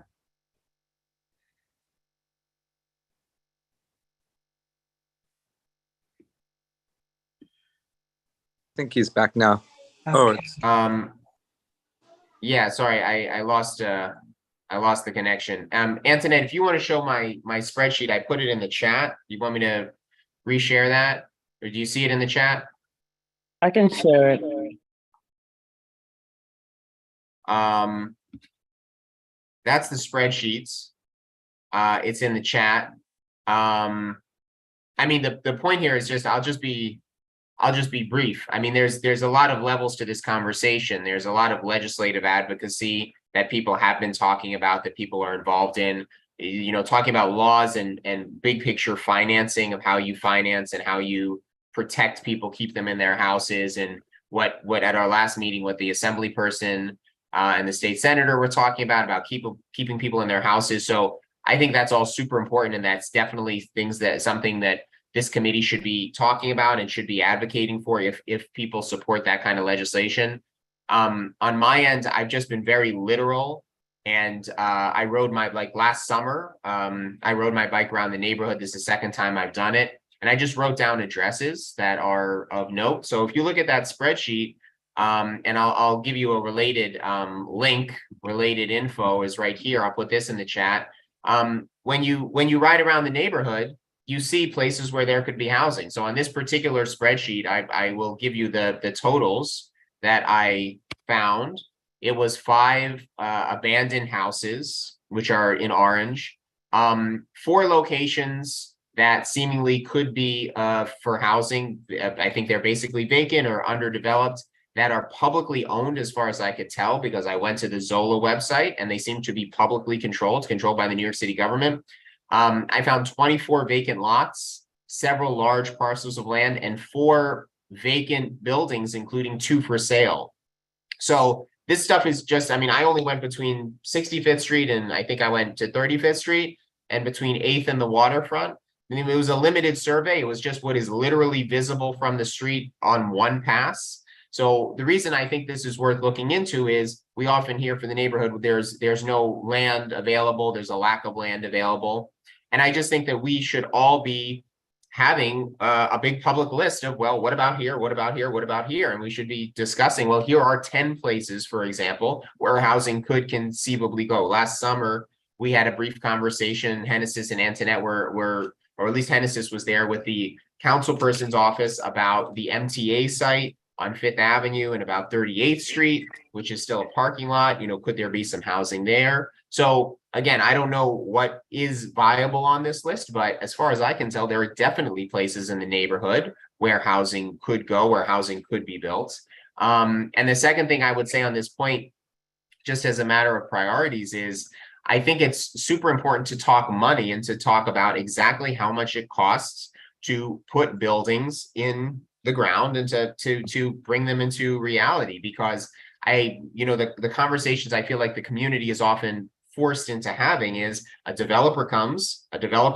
I think he's back now. Oh, Okay. yeah, sorry, I lost the connection. Antoinette, if you want to show my spreadsheet, I put it in the chat. You want me to reshare that? Or do you see it in the chat? I can share it. That's the spreadsheets. It's in the chat. I mean, the point here is just, I'll just be brief. I mean, there's a lot of levels to this conversation. There's a lot of legislative advocacy that people have been talking about, that people are involved in, you know, talking about laws and big picture financing of how you finance and how you protect people, keep them in their houses, and what at our last meeting, what the assembly person and the state senator were talking about keeping people in their houses. So I think that's all super important, and that's definitely something that this committee should be talking about and should be advocating for if people support that kind of legislation. On my end, I've just been very literal, and I rode last summer, I rode my bike around the neighborhood. This is the second time I've done it, and I just wrote down addresses that are of note. So if you look at that spreadsheet, and I'll give you a related link, related info is right here. I'll put this in the chat. When you ride around the neighborhood, you see places where there could be housing. So on this particular spreadsheet, I will give you the totals that I found. It was 5 abandoned houses, which are in orange, 4 locations that seemingly could be for housing. I think they're basically vacant or underdeveloped, that are publicly owned as far as I could tell, because I went to the Zola website and they seem to be publicly controlled by the New York City government. I found 24 vacant lots, several large parcels of land, and 4 vacant buildings, including 2 for sale. So this stuff is just, I mean, I only went between 65th Street and I think I went to 35th Street, and between 8th and the waterfront. I mean, it was a limited survey. It was just what is literally visible from the street on one pass. So the reason I think this is worth looking into is we often hear for the neighborhood, there's no land available, there's a lack of land available. And I just think that we should all be having a big public list of, well, what about here? What about here? What about here? And we should be discussing, well, here are 10 places, for example, where housing could conceivably go. Last summer, we had a brief conversation, Hennessis and Antoinette or at least Hennessis was there with the councilperson's office about the MTA site on 5th Avenue and about 38th Street, which is still a parking lot. You know, could there be some housing there? So again, I don't know what is viable on this list, but as far as I can tell, there are definitely places in the neighborhood where housing could go, where housing could be built. And the second thing I would say on this point, just as a matter of priorities, is I think it's super important to talk money and to talk about exactly how much it costs to put buildings in the ground and to bring them into reality. Because the conversations I feel like the community is often forced into having is a developer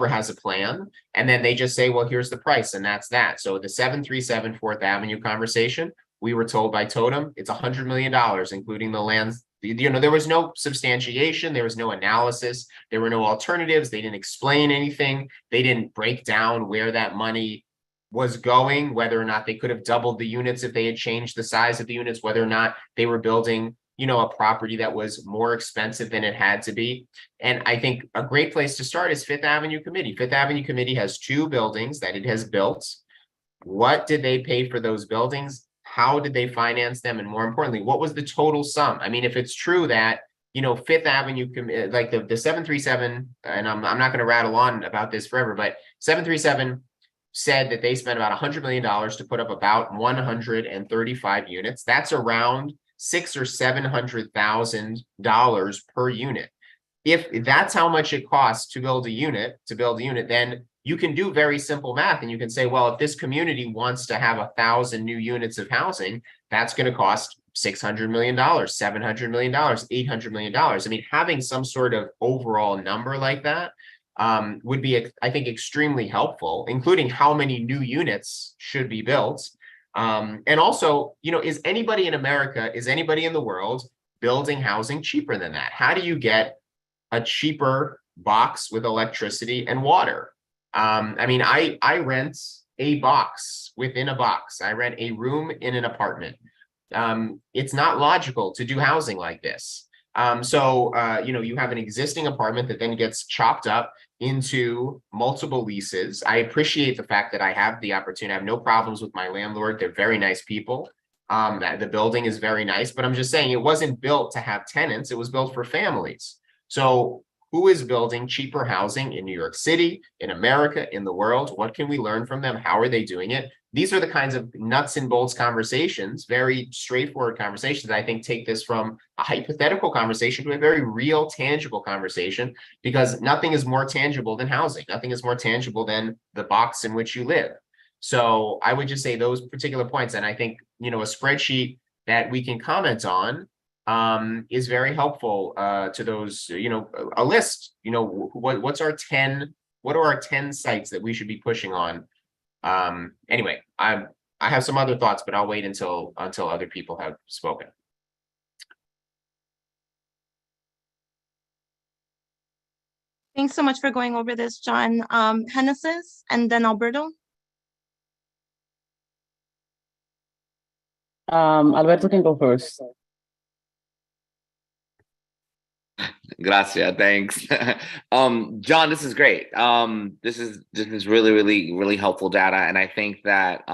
has a plan, and then they just say, well, here's the price, and that's that. So the 737 4th Avenue conversation, we were told by Totem, it's $100 million, including the lands. There was no substantiation, there was no analysis, there were no alternatives, they didn't explain anything, they didn't break down where that money was going, whether or not they could have doubled the units if they had changed the size of the units, whether or not they were building, a property that was more expensive than it had to be. And I think a great place to start is 5th Avenue Committee. 5th Avenue Committee has 2 buildings that it has built. What did they pay for those buildings? How did they finance them? And more importantly, what was the total sum? I mean, if it's true that, 5th Avenue, like the 737, and I'm not going to rattle on about this forever, but 737 said that they spent about $100 million to put up about 135 units. That's around $600,000 or $700,000 per unit. If that's how much it costs to build a unit, then you can do very simple math and you can say, well, if this community wants to have 1,000 new units of housing, that's going to cost $600 million, $700 million, $800 million. I mean, having some sort of overall number like that would be, I think, extremely helpful, including how many new units should be built. And also, is anybody in America, is anybody in the world building housing cheaper than that? How do you get a cheaper box with electricity and water? I mean, I rent a box within a box. I rent a room in an apartment. It's not logical to do housing like this. So you have an existing apartment that then gets chopped up into multiple leases. I appreciate the fact that I have the opportunity. I have no problems with my landlord. They're very nice people. The building is very nice, but I'm just saying it wasn't built to have tenants. It was built for families. So who is building cheaper housing in New York City, in America, in the world? What can we learn from them? How are they doing it? These are the kinds of nuts and bolts conversations, very straightforward conversations that I think take this from a hypothetical conversation to a very real, tangible conversation, because nothing is more tangible than housing. Nothing is more tangible than the box in which you live. So I would just say those particular points. And I think, you know, a spreadsheet that we can comment on is very helpful to those, you know, a list, you know, what are our 10 sites that we should be pushing on? Anyway, I have some other thoughts, but I'll wait until other people have spoken. Thanks so much for going over this, John. Genesis and then Alberto. Alberto can go first. Gracias, thanks. John, this is great. This is really helpful data, and I think that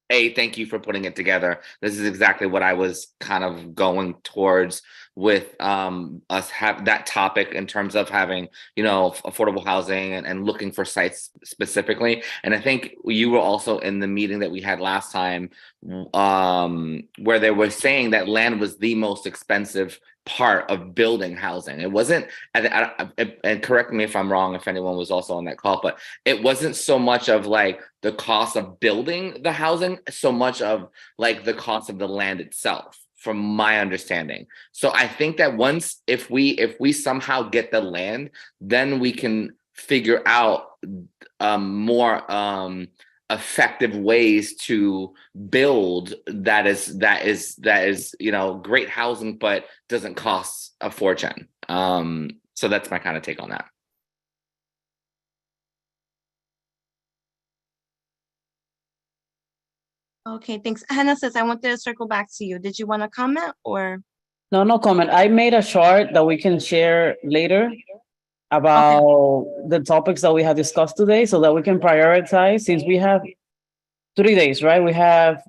thank you for putting it together. This is exactly what I was kind of going towards with us have that topic in terms of having, you know, affordable housing and looking for sites specifically. And I think you were also in the meeting that we had last time where they were saying that land was the most expensive part of building housing. It wasn't, and correct me if I'm wrong, if anyone was also on that call, but it wasn't so much of like the cost of building the housing, so much of like the cost of the land itself, from my understanding. So I think that once, if we somehow get the land, then we can figure out more effective ways to build that is, you know, great housing, but doesn't cost a fortune. So that's my kind of take on that. Okay, thanks. Hannah says, I wanted to circle back to you. Did you want to comment or? No comment. I made a chart that we can share later about the topics that we have discussed today so that we can prioritize, since we have 3 days, right? We have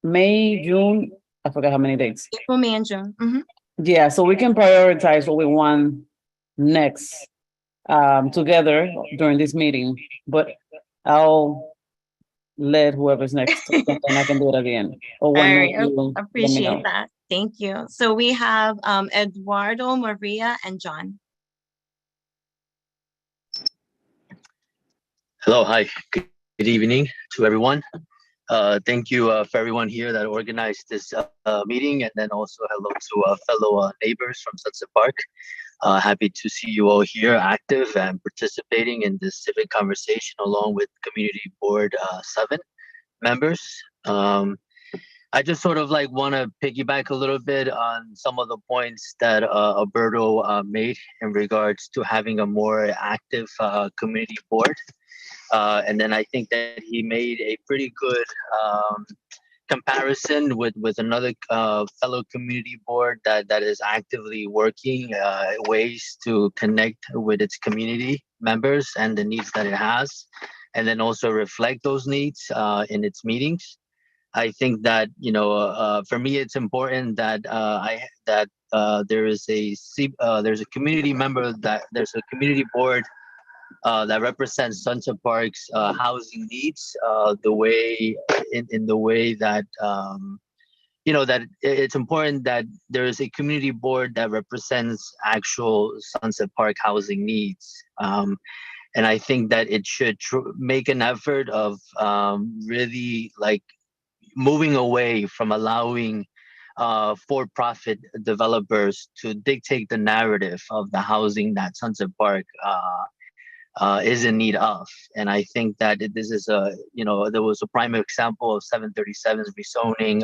May, June, I forgot how many dates. April, May, and June. Yeah, so we can prioritize what we want next together during this meeting, but I'll let whoever's next and I can do it again. Or when All right, you let me know. appreciate that. Thank you. So we have Eduardo, Maria, and John. Hello, hi, good evening to everyone. Thank you for everyone here that organized this meeting, and then also hello to fellow neighbors from Sunset Park. Happy to see you all here active and participating in this civic conversation along with Community Board 7 members. I just sort of like want to piggyback a little bit on some of the points that Alberto made in regards to having a more active community board. And then I think that he made a pretty good comparison with another fellow community board that is actively working ways to connect with its community members and the needs that it has, and then also reflect those needs in its meetings. I think that, you know, for me, it's important that there's a community member, that there's a community board that represents Sunset Park's housing needs, the way in the way that you know, that it's important that there is a community board that represents actual Sunset Park housing needs. And I think that it should make an effort of really like moving away from allowing for-profit developers to dictate the narrative of the housing that Sunset Park is in need of. And I think that this is a, you know, there was a prime example of 737's rezoning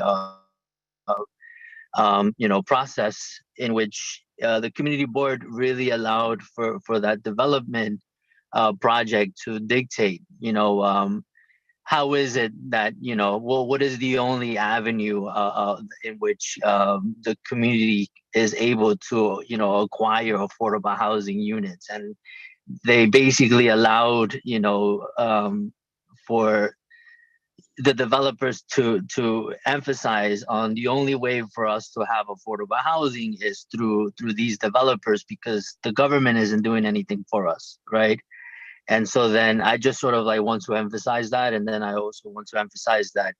you know, process in which the community board really allowed for that development project to dictate, you know, how is it that, you know, well, what is the only avenue in which the community is able to, you know, acquire affordable housing units? And they basically allowed, you know, for the developers to emphasize on the only way for us to have affordable housing is through these developers, because the government isn't doing anything for us, right? And so then I just sort of like want to emphasize that. And then I also want to emphasize that,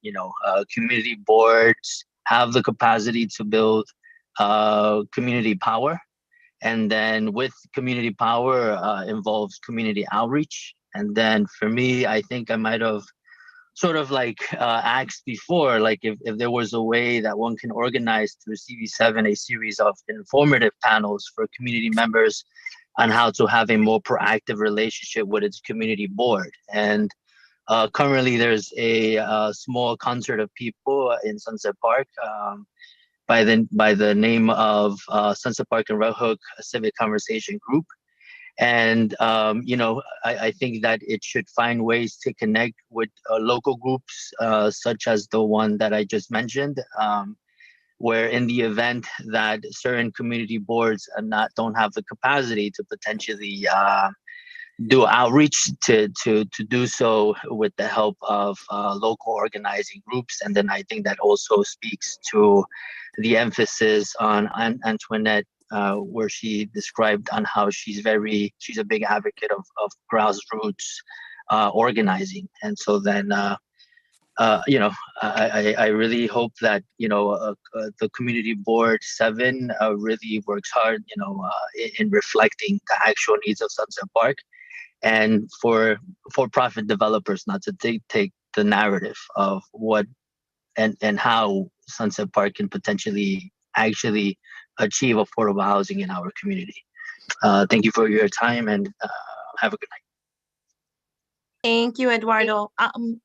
community boards have the capacity to build community power. And then with community power involves community outreach. And then for me, I think I might have sort of like asked before, like if there was a way that one can organize through CB7 a series of informative panels for community members on how to have a more proactive relationship with its community board. And currently there's a small concert of people in Sunset Park by the name of Sunset Park and Red Hook Civic Conversation Group. And I think that it should find ways to connect with local groups such as the one that I just mentioned, where in the event that certain community boards don't have the capacity to potentially do outreach to do so with the help of local organizing groups. And then I think that also speaks to the emphasis on Antoinette, where she described on how she's a big advocate of grassroots organizing. And so then I really hope that the community board 7 really works hard in reflecting the actual needs of Sunset Park, and for profit developers not to take the narrative of what and how Sunset Park can potentially actually achieve affordable housing in our community. Thank you for your time, and have a good night. Thank you, Eduardo.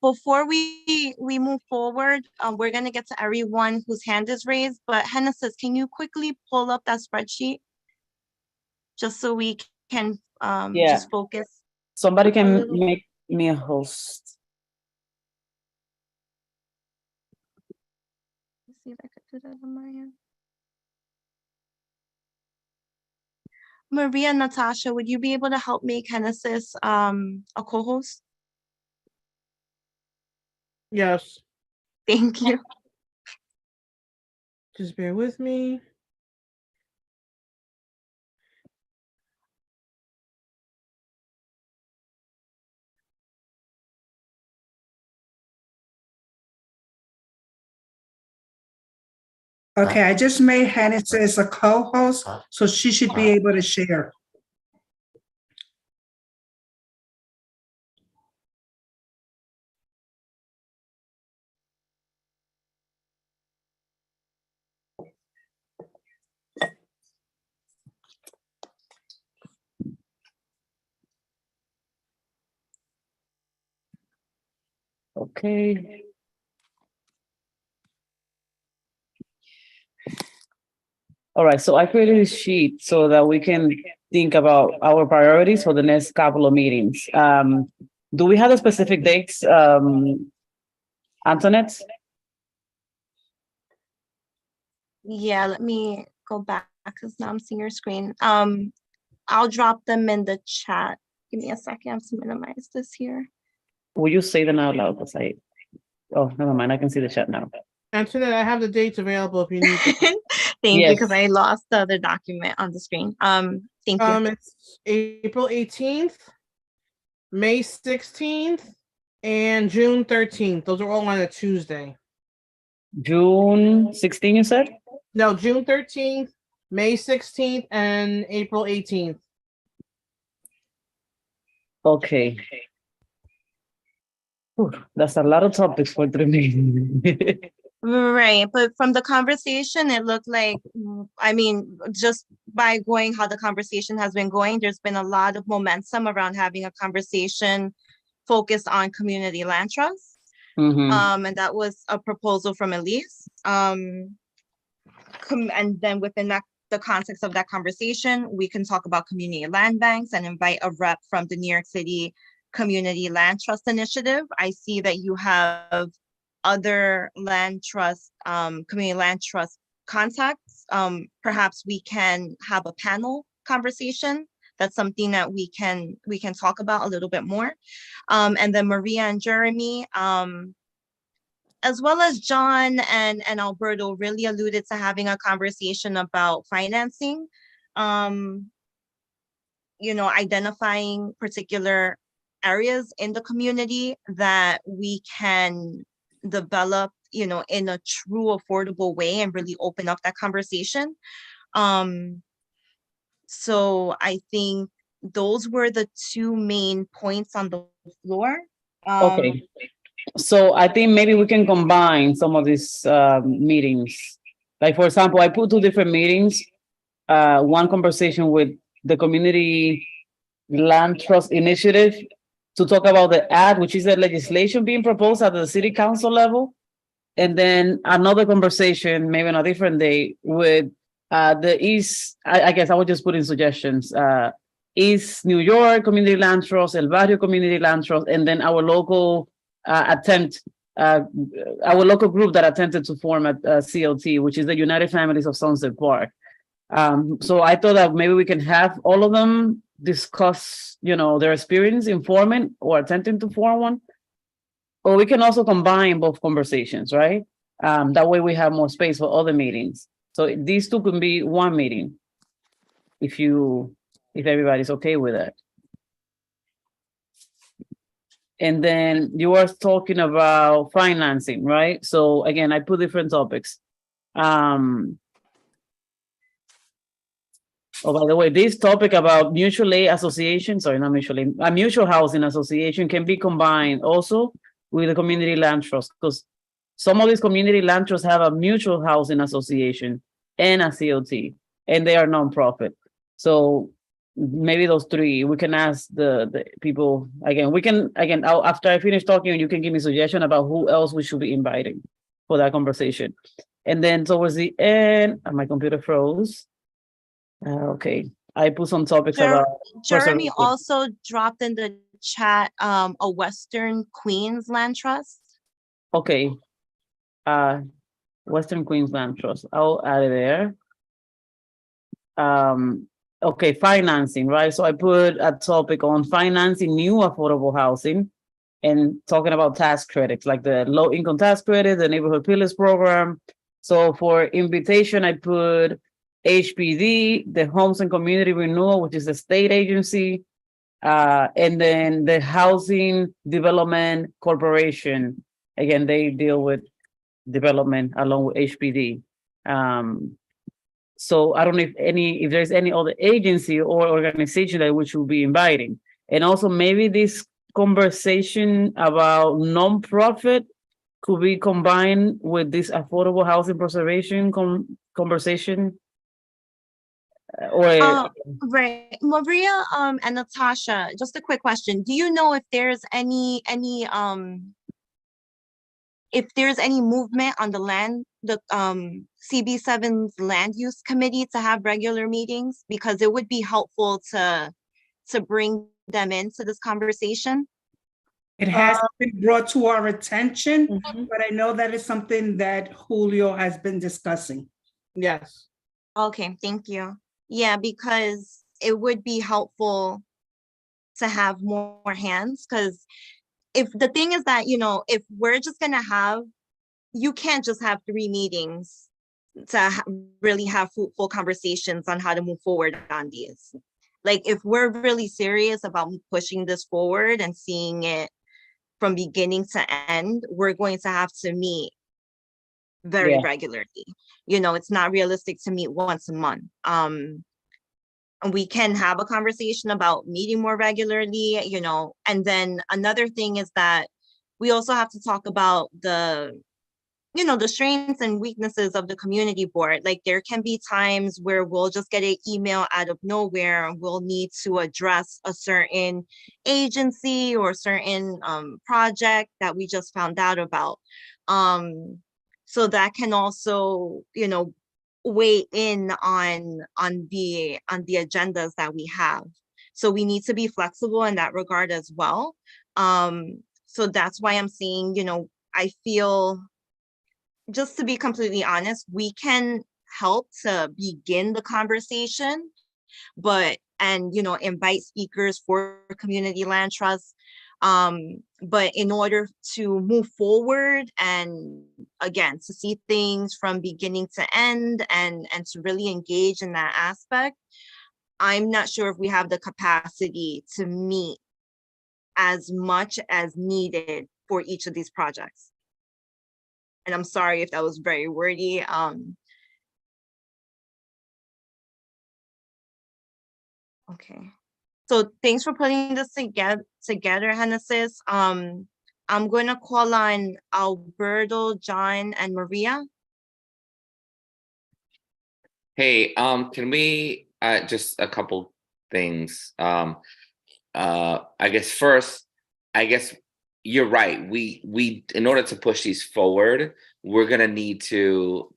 Before we move forward, we're gonna get to everyone whose hand is raised, but Genesis, can you quickly pull up that spreadsheet? Just so we can just focus. Somebody can make me a host. Let's see if I could do that on my end. Maria, Natasha, would you be able to help make Genesis a co-host? Yes. Thank you. Just bear with me. Okay, I just made Genesis a co-host, so she should be able to share. Okay. All right, so I created a sheet so that we can think about our priorities for the next couple of meetings. Do we have the specific dates, Antoinette? Yeah, let me go back because now I'm seeing your screen. I'll drop them in the chat. Give me a second. I have to minimize this here. Will you say them out loud? Oh, never mind. I can see the chat now. Antoinette, I have the dates available if you need them. Thank you, Yes. because I lost the other document on the screen. Thank you. It's April 18th, May 16th, and June 13th. Those are all on a Tuesday. June 16, you said? No, June 13th, May 16th, and April 18th. Okay. Whew, that's a lot of topics for 3 meetings. Right, but from the conversation, it looked like, I mean, just by going how the conversation has been going, there's been a lot of momentum around having a conversation focused on community land trusts. Mhm. And that was a proposal from Elise. And then within that, the context of that conversation, we can talk about community land banks and invite a rep from the New York City Community Land Trust Initiative. I see that you have other land trust, community land trust contacts. Perhaps we can have a panel conversation. That's something that we can talk about a little bit more. And then Maria and Jeremy, as well as John and Alberto really alluded to having a conversation about financing, identifying particular areas in the community that we can develop, in a true affordable way and really open up that conversation. So I think those were the two main points on the floor. Okay. So I think maybe we can combine some of these meetings. Like, for example, I put two different meetings. One conversation with the Community Land Trust Initiative to talk about the ad, which is the legislation being proposed at the city council level. And then another conversation, maybe on a different day, with the East, I guess I would just put in suggestions. East New York Community Land Trust, El Barrio Community Land Trust, and then our local our local group that attempted to form a CLT, which is the United Families of Sunset Park. So I thought that maybe we can have all of them discuss, their experience in forming or attempting to form one. Or we can also combine both conversations, right? That way we have more space for other meetings. So these two can be one meeting, if everybody's okay with that. And then you were talking about financing, right? So again, I put different topics. Oh, by the way, this topic about mutual aid association, sorry, not mutual aid, a mutual housing association can be combined also with the community land trust, because some of these community land trusts have a mutual housing association and a COT, and they are nonprofit. So maybe those three, we can ask the people again. After I finish talking, you can give me suggestion about who else we should be inviting for that conversation. And then towards the end, my computer froze. Okay, I put some topics about. Jeremy also dropped in the chat a Western Queens Land Trust. Okay, Western Queensland Trust. I'll add it there. Okay, financing, right? So I put a topic on financing new affordable housing and talking about tax credits, like the low income tax credit, the neighborhood pillars program. So for invitation, I put HPD, the Homes and Community Renewal, which is a state agency, and then the Housing Development Corporation. Again, they deal with development along with HPD. So I don't know if there's any other agency or organization that we should be inviting. And also maybe this conversation about nonprofit could be combined with this affordable housing preservation conversation. Right, Maria and Natasha, just a quick question. Do you know if there's any movement on the CB7's land use committee to have regular meetings? Because it would be helpful to bring them into this conversation. It has been brought to our attention, but I know that is something that Julio has been discussing. Yes. Okay, thank you. Yeah, because it would be helpful to have more hands, because if the thing is that, if we're just gonna you can't just have 3 meetings to really have fruitful conversations on how to move forward on these. Like, if we're really serious about pushing this forward and seeing it from beginning to end, we're going to have to meet very regularly. It's not realistic to meet once a month. And we can have a conversation about meeting more regularly, and then another thing is that we also have to talk about the strengths and weaknesses of the community board. Like, there can be times where we'll just get an email out of nowhere and we'll need to address a certain agency or certain project that we just found out about. So that can also, weigh in on the agendas that we have. So we need to be flexible in that regard as well. So that's why I'm saying, I feel, just to be completely honest, we can help to begin the conversation, and invite speakers for community land trusts. But in order to move forward and again, to see things from beginning to end and to really engage in that aspect, I'm not sure if we have the capacity to meet as much as needed for each of these projects. And I'm sorry if that was very wordy. Okay. So thanks for putting this together, Genesis. I'm going to call on Alberto, John, and Maria. Hey, can we just a couple things. I guess first, I guess you're right. We in order to push these forward, we're gonna need to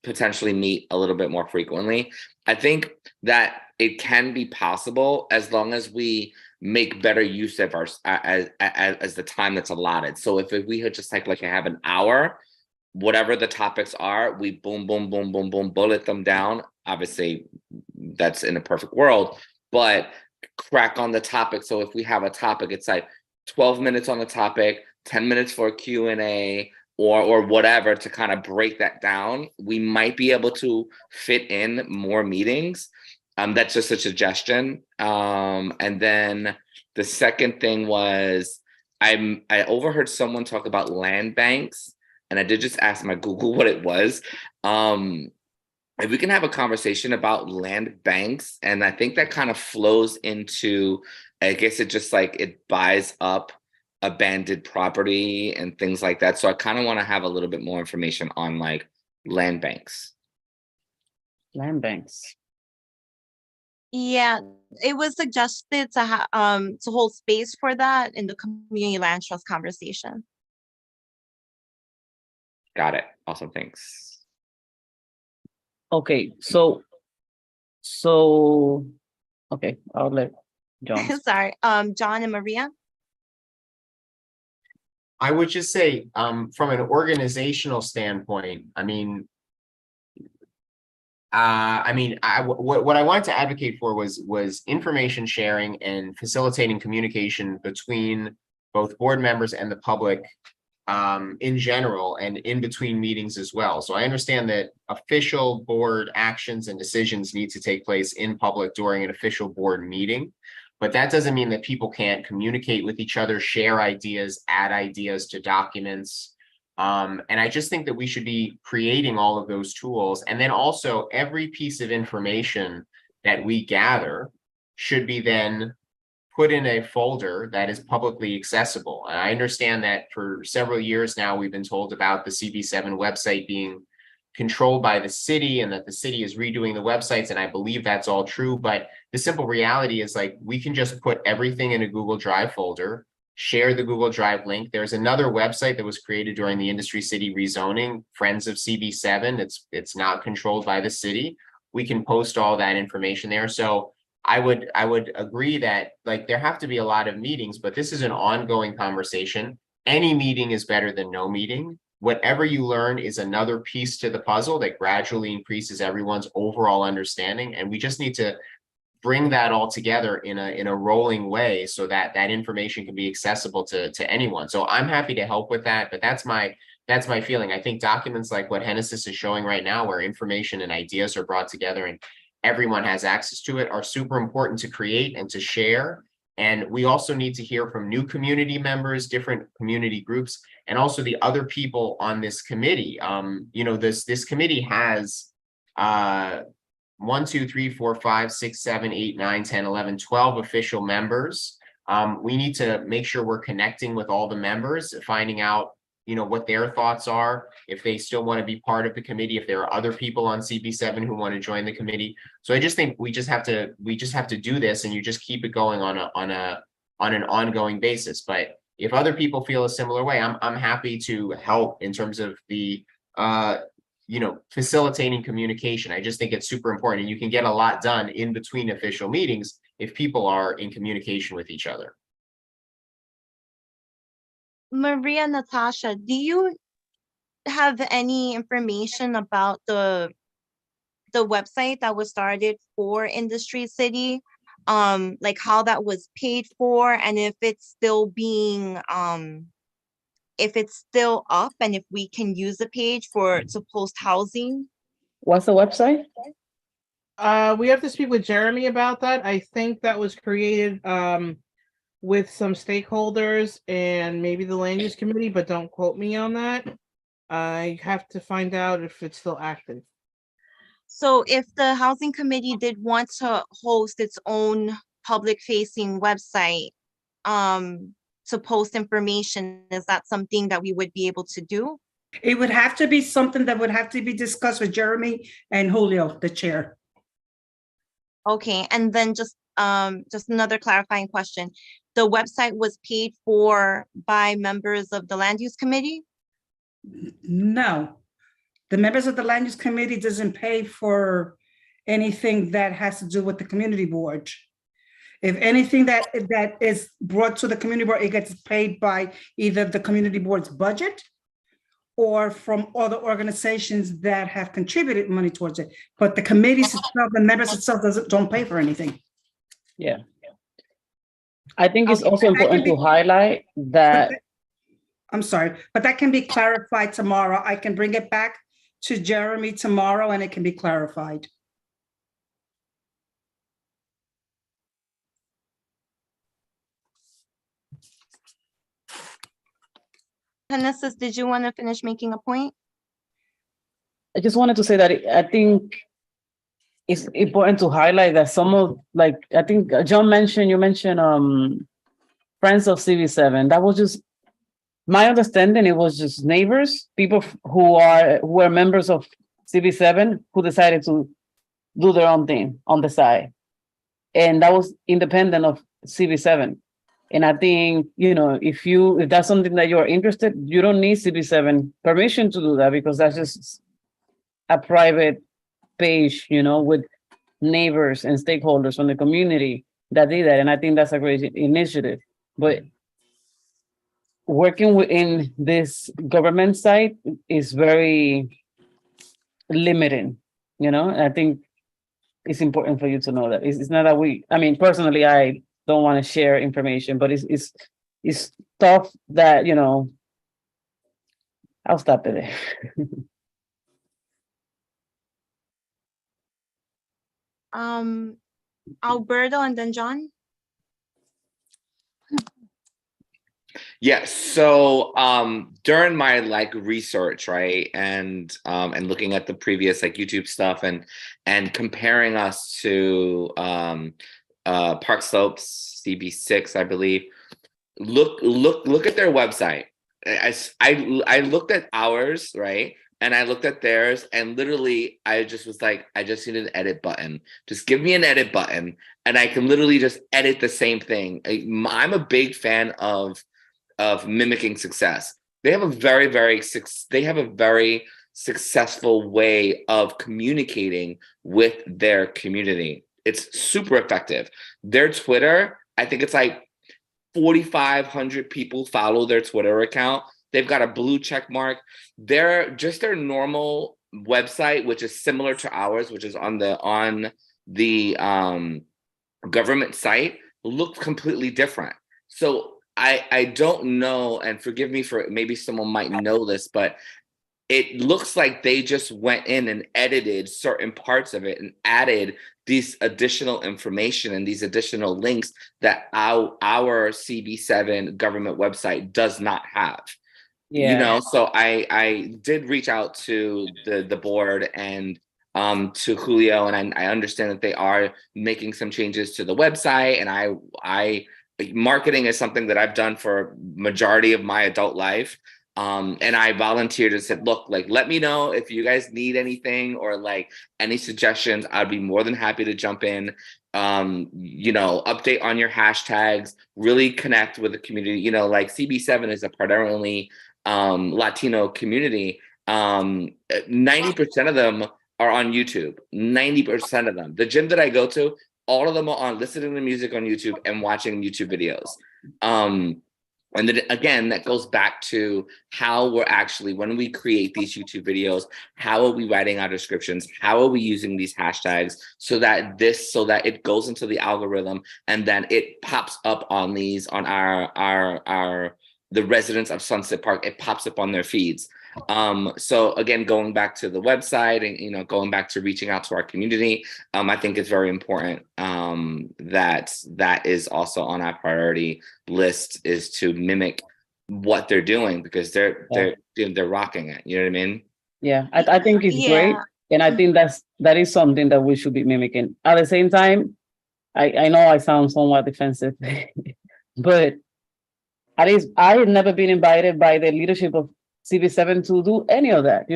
potentially meet a little bit more frequently. I think that it can be possible as long as we make better use of our as the time that's allotted. So if we had just like have an hour, whatever the topics are, we boom, boom, boom, boom, boom, bullet them down. Obviously, that's in a perfect world, but crack on the topic. So if we have a topic, it's like 12 minutes on the topic, 10 minutes for a Q&A, or whatever to kind of break that down. We might be able to fit in more meetings. That's just a suggestion. And then the second thing was I overheard someone talk about land banks, and I did just ask my Google what it was. If we can have a conversation about land banks, and I think that kind of flows into, I guess it just like it buys up abandoned property and things like that. So I kind of want to have a little bit more information on like land banks. Land banks. Yeah, it was suggested to hold space for that in the community land trust conversation. Got it. Awesome. Thanks. Okay, so okay, I'll let John. Sorry, John and Maria. I would just say, from an organizational standpoint, what I wanted to advocate for was information sharing and facilitating communication between both board members and the public in general and in between meetings as well. So I understand that official board actions and decisions need to take place in public during an official board meeting. But that doesn't mean that people can't communicate with each other, share ideas, add ideas to documents. And I just think that we should be creating all of those tools. And then also every piece of information that we gather should be then put in a folder that is publicly accessible. And I understand that for several years now, we've been told about the CB7 website being controlled by the city and that the city is redoing the websites. And I believe that's all true. But the simple reality is like, we can just put everything in a Google Drive folder, share the Google Drive link. There's another website that was created during the Industry City rezoning, Friends of CB7. It's not controlled by the city. We can post all that information there. So I would agree that like there have to be a lot of meetings, but this is an ongoing conversation. Any meeting is better than no meeting. Whatever you learn is another piece to the puzzle that gradually increases everyone's overall understanding. And we just need to bring that all together in a rolling way so that that information can be accessible to anyone. So I'm happy to help with that, but that's my feeling. I think documents like what Genesis is showing right now, where information and ideas are brought together and everyone has access to it, are super important to create and to share. And we also need to hear from new community members, different community groups, and also the other people on this committee. This committee has 1, 2, 3, 4, 5, 6, 7, 8, 9, 10, 11, 12 official members. We need to make sure we're connecting with all the members, finding out what their thoughts are, if they still want to be part of the committee, if there are other people on CB7 who want to join the committee. So I just think we just have to do this, and you just keep it going on an ongoing basis. But if other people feel a similar way, I'm happy to help in terms of the facilitating communication. I just think it's super important, and you can get a lot done in between official meetings if people are in communication with each other. Maria, Natasha, do you have any information about the website that was started for Industry City? like how that was paid for and if it's still being, if it's still up and if we can use the page to post housing. What's the website? We have to speak with Jeremy about that. I think that was created with some stakeholders and maybe the land use committee, but don't quote me on that. I have to find out if it's still active. So if the housing committee did want to host its own public facing website to post information, is that something that we would be able to do? It would have to be something that would have to be discussed with Jeremy and Julio, the chair. Okay, and then just another clarifying question. The website was paid for by members of the land use committee? No, the members of the land use committee doesn't pay for anything that has to do with the community board. If anything that is brought to the community board, it gets paid by either the community board's budget or from other organizations that have contributed money towards it. But the committees itself, the members itself don't pay for anything. Yeah. I think it's Okay. also important to highlight that. I'm sorry, but that can be clarified tomorrow. I can bring it back to Jeremy tomorrow and it can be clarified. Genesis, did you want to finish making a point? I just wanted to say that I think it's important to highlight that some of, like, I think John mentioned, you mentioned Friends of CB7. That was just my understanding. It was just neighbors, people who were members of CB7 who decided to do their own thing on the side. And that was independent of CB7. And I think, you know, if that's something that you're interested, you don't need CB7 permission to do that, because that's just a private page, you know, with neighbors and stakeholders from the community that did that. And I think that's a great initiative. But working within this government site is very limiting, you know. I think it's important for you to know that. It's not that I mean, personally, I don't want to share information, but it's stuff that, you know, I'll stop it there. Alberto and then John. Yeah, so during my like research, right, and looking at the previous like YouTube stuff and comparing us to Park Slopes CB6, I believe. Look at their website. I looked at ours, right? And I looked at theirs, and literally I just was like, I just need an edit button. Just give me an edit button and I can literally just edit the same thing. I'm a big fan of mimicking success. They have a very successful way of communicating with their community. It's super effective. Their Twitter, I think it's like 4,500 people follow their Twitter account. They've got a blue check mark. Their normal website, which is similar to ours, which is on the government site, looks completely different. So I don't know, and forgive me for maybe someone might know this, but it looks like they just went in and edited certain parts of it and added these additional information and these additional links that our CB7 government website does not have. Yeah. You know, so I did reach out to the board and to Julio, and I understand that they are making some changes to the website, and I marketing is something that I've done for majority of my adult life. And I volunteered and said, look, like, let me know if you guys need anything or like any suggestions. I'd be more than happy to jump in, you know, update on your hashtags, really connect with the community. You know, like CB7 is a predominantly Latino community. 90% of them are on YouTube, 90% of them. The gym that I go to, all of them are on listening to music on YouTube and watching YouTube videos. And then again, that goes back to how we're actually, when we create these YouTube videos, how are we writing our descriptions? How are we using these hashtags so that it goes into the algorithm and then it pops up on these, on the residents of Sunset Park, it pops up on their feeds. So again, going back to the website and, going back to reaching out to our community, I think it's very important that is also on our priority list, is to mimic what they're doing, because they're rocking it. You know what I mean? Yeah, I think it's great. Yeah. And I think that is something that we should be mimicking. At the same time, I know I sound somewhat defensive, but at least I had never been invited by the leadership of CB7 to do any of that,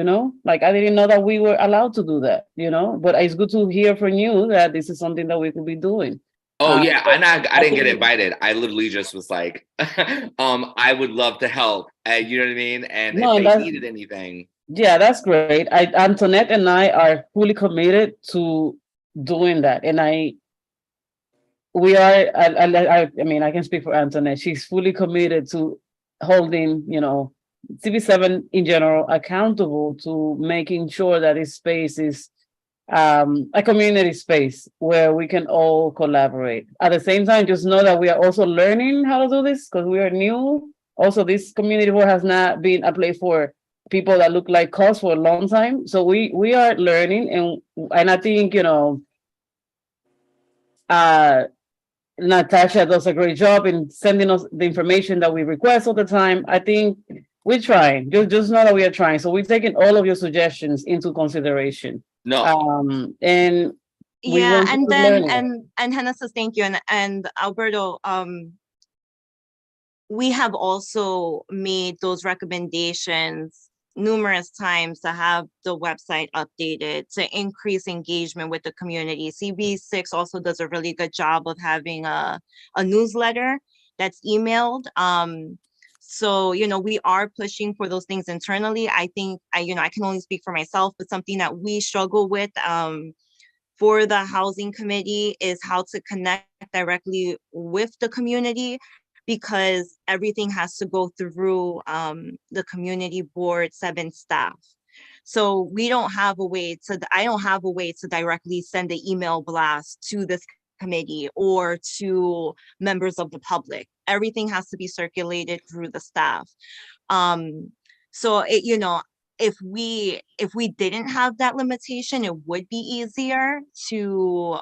Like, I didn't know that we were allowed to do that, But it's good to hear from you that this is something that we could be doing. Oh yeah, I didn't get invited. I literally just was like, I would love to help. You know what I mean? And if they needed anything. Yeah, that's great. Antoinette and I are fully committed to doing that. And we are, I mean, I can speak for Antoinette. She's fully committed to holding, CB7 in general accountable to making sure that this space is a community space where we can all collaborate. At the same time, just know that we are also learning how to do this because we are new. Also, this community board has not been a place for people that look like us for a long time. So we are learning, and I think, Natasha does a great job in sending us the information that we request all the time. I think we're trying. Just know that we are trying. So we're taking all of your suggestions into consideration. No. And yeah, and then and Hannah says thank you, and Alberto, we have also made those recommendations numerous times to have the website updated to increase engagement with the community. CB6 also does a really good job of having a newsletter that's emailed. So, we are pushing for those things internally. I think, I can only speak for myself, but something that we struggle with for the housing committee is how to connect directly with the community, because everything has to go through the community board 7 staff. So we don't have a way I don't have a way to directly send an email blast to this committee or to members of the public. Everything has to be circulated through the staff. So if we didn't have that limitation, it would be easier to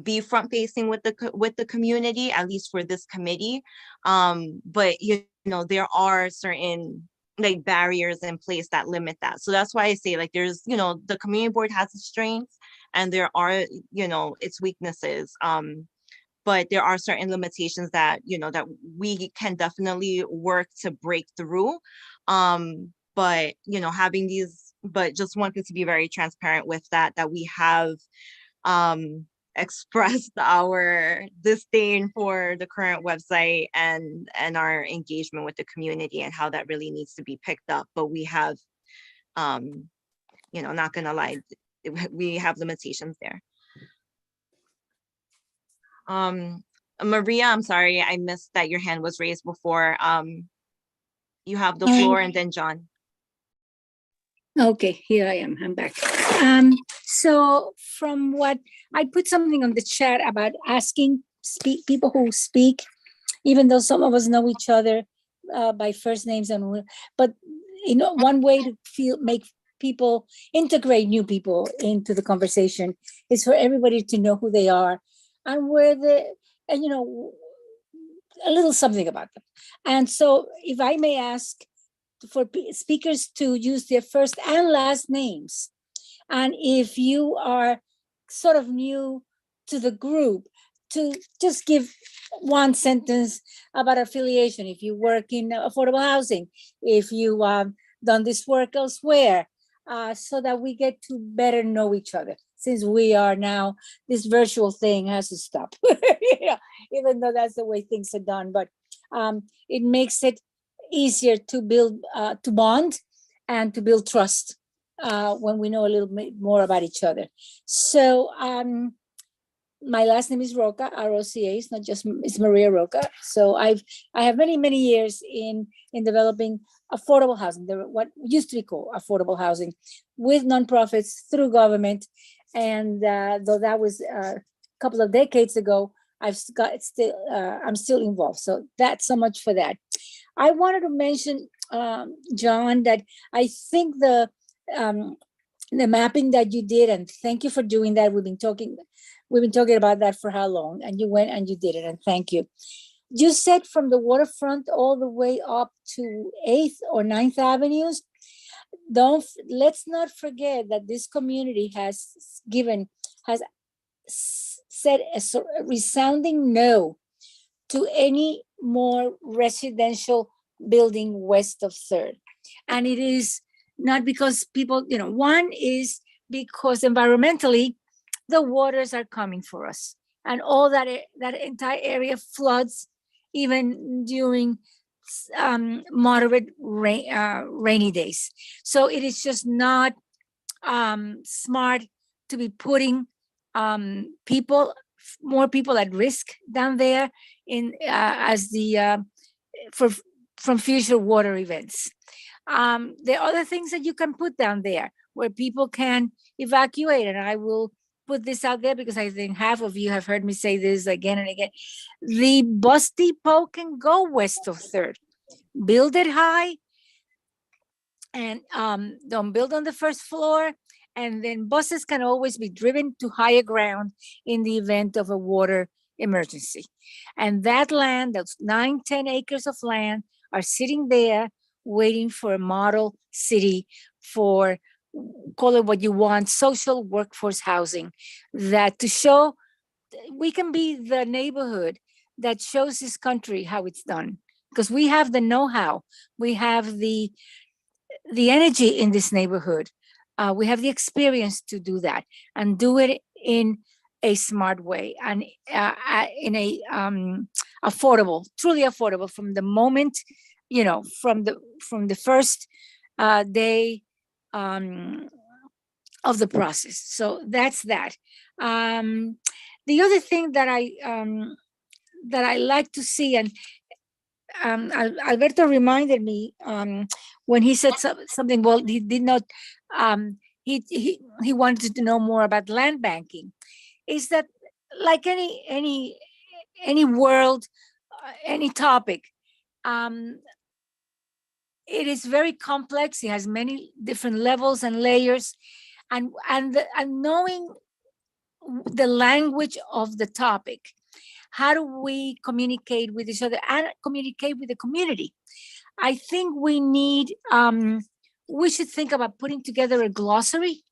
be front facing with the community, at least for this committee. But there are certain barriers in place that limit that. So that's why I say there's, the community board has its strengths and there are, its weaknesses. But there are certain limitations that, that we can definitely work to break through. But, having these, but just wanted to be very transparent with that we have, expressed our disdain for the current website and our engagement with the community and how that really needs to be picked up. But we have, not gonna lie, we have limitations there. Maria, I'm sorry, I missed that your hand was raised before. You have the floor, and then John. Okay, here I am. I'm back. So from what I put something on the chat about asking people who speak, even though some of us know each other by first names, but one way to make people integrate new people into the conversation is for everybody to know who they are and a little something about them. And so, if I may ask for speakers to use their first and last names. And if you are sort of new to the group, to just give one sentence about affiliation. If you work in affordable housing, if you done this work elsewhere, so that we get to better know each other. Since we are now, this virtual thing has to stop, even though that's the way things are done. But it makes it easier to build, to bond and to build trust when we know a little bit more about each other. So my last name is Roca, R-O-C-A. It's not just, it's Maria Roca. So I have many years in developing affordable housing, what used to be called affordable housing, with nonprofits through government. And though that was a couple of decades ago, I'm still involved. So that's so much for that. I wanted to mention, John, that I think the mapping that you did, and thank you for doing that. We've been talking about that for how long? And you went and you did it, and thank you. You said from the waterfront all the way up to 8th or 9th Avenues. Let's not forget that this community has said a resounding no to any more residential building west of 3rd. And it is not because people, one is because environmentally, the waters are coming for us. And all that entire area floods, even during moderate rainy days. So it is just not smart to be putting more people at risk down there from future water events. There are other things that you can put down there where people can evacuate, and I will put this out there because I think half of you have heard me say this again and again. The bus depot can go west of 3rd. Build it high, and don't build on the first floor, and then buses can always be driven to higher ground in the event of a water emergency. And that land, those 9-10 acres of land, are sitting there waiting for a model city for, call it what you want, social workforce housing, that to show we can be the neighborhood that shows this country how it's done, because we have the know-how, we have the energy in this neighborhood, we have the experience to do that, and do it in a smart way, and in a truly affordable from the moment, from the first day of the process. So that's that. The other thing that I like to see, and Alberto reminded me when he said something. Well, he did not. He wanted to know more about land banking. Is that like any world, any topic? It is very complex. It has many different levels and layers, and knowing the language of the topic. How do we communicate with each other and communicate with the community? I think we should think about putting together a glossary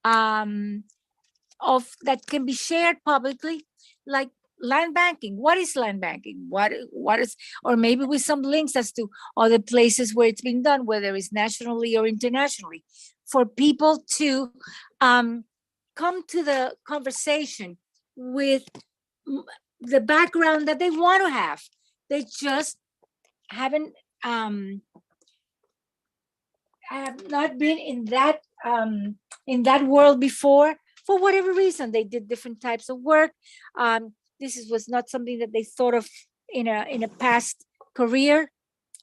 of that can be shared publicly, like land banking. What is land banking? What is, or maybe with some links as to other places where it's been done, whether it's nationally or internationally, for people to come to the conversation with the background that they want to have. They just haven't have not been in that world before, for whatever reason. They did different types of work. This was not something that they thought of in a past career.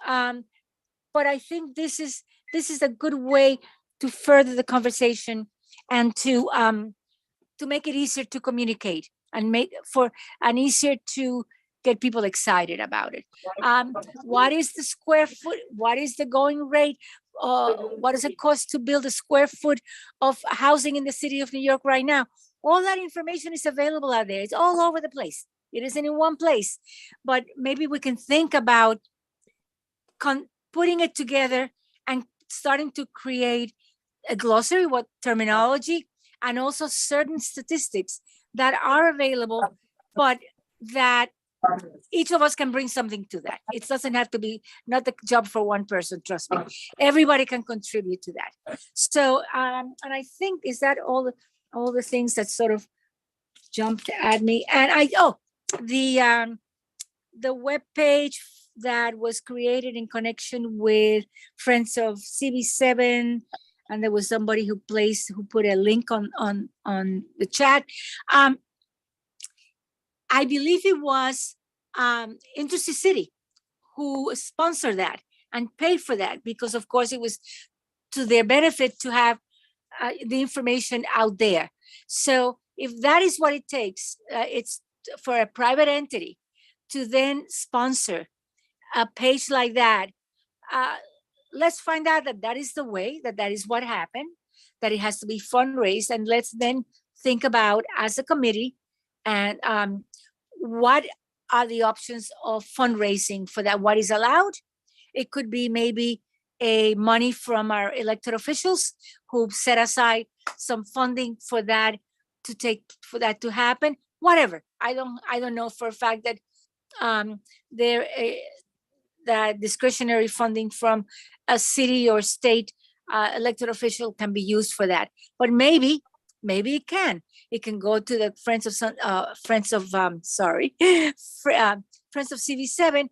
But I think this is a good way to further the conversation and to make it easier to communicate and easier to get people excited about it. What is the square foot? What is the going rate? What does it cost to build a square foot of housing in the city of New York right now? All that information is available out there. It's all over the place. It isn't in one place. But maybe we can think about putting it together and starting to create a glossary, what terminology, and also certain statistics that are available, but that each of us can bring something to that. It doesn't have to be not the job for one person, trust me. Everybody can contribute to that. So, and I think, is that all the things that sort of jumped at me? And the web page that was created in connection with Friends of CB7, and there was somebody who put a link on the chat. I believe it was Industry City who sponsored that and paid for that, because of course it was to their benefit to have the information out there. So if that is what it takes, it's for a private entity to then sponsor a page like that. Let's find out that that is the way, that that is what happened, that it has to be fundraised, and let's then think about as a committee and what are the options of fundraising for that, what is allowed. It could be maybe a money from our elected officials who set aside some funding for that to happen, whatever. I don't know for a fact that there that discretionary funding from a city or state elected official can be used for that. But maybe it can. It can go to the Friends of CB7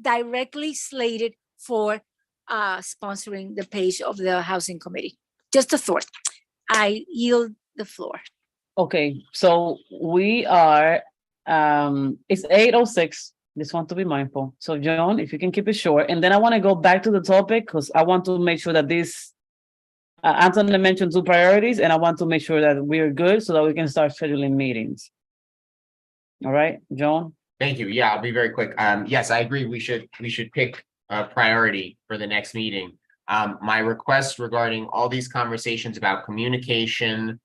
directly slated for sponsoring the page of the housing committee. Just a thought. I yield the floor. Okay, so we are, it's 8:06. Just want to be mindful. So John, if you can keep it short, and then I want to go back to the topic because I want to make sure that this, Anthony mentioned 2 priorities, and I want to make sure that we're good so that we can start scheduling meetings. All right, John? Thank you. Yeah, I'll be very quick. Yes, I agree. We should pick a priority for the next meeting. My request regarding all these conversations about communication,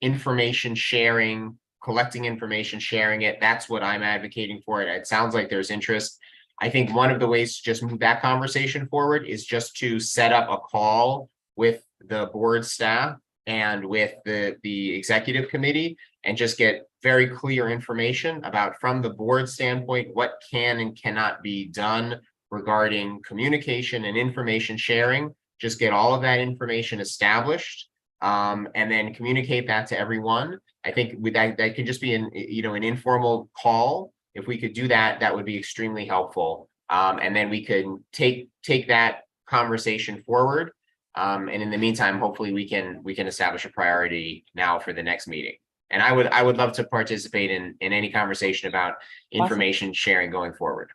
information sharing, collecting information, sharing it, that's what I'm advocating for. It sounds like there's interest. I think one of the ways to just move that conversation forward is just to set up a call with the board staff and with the executive committee and just get very clear information about, from the board standpoint, what can and cannot be done regarding communication and information sharing. Just get all of that information established, and then communicate that to everyone. I think with that could just be an informal call. If we could do that, that would be extremely helpful. And then we can take that conversation forward. And in the meantime, hopefully we can establish a priority now for the next meeting. And I would love to participate in any conversation about information sharing going forward.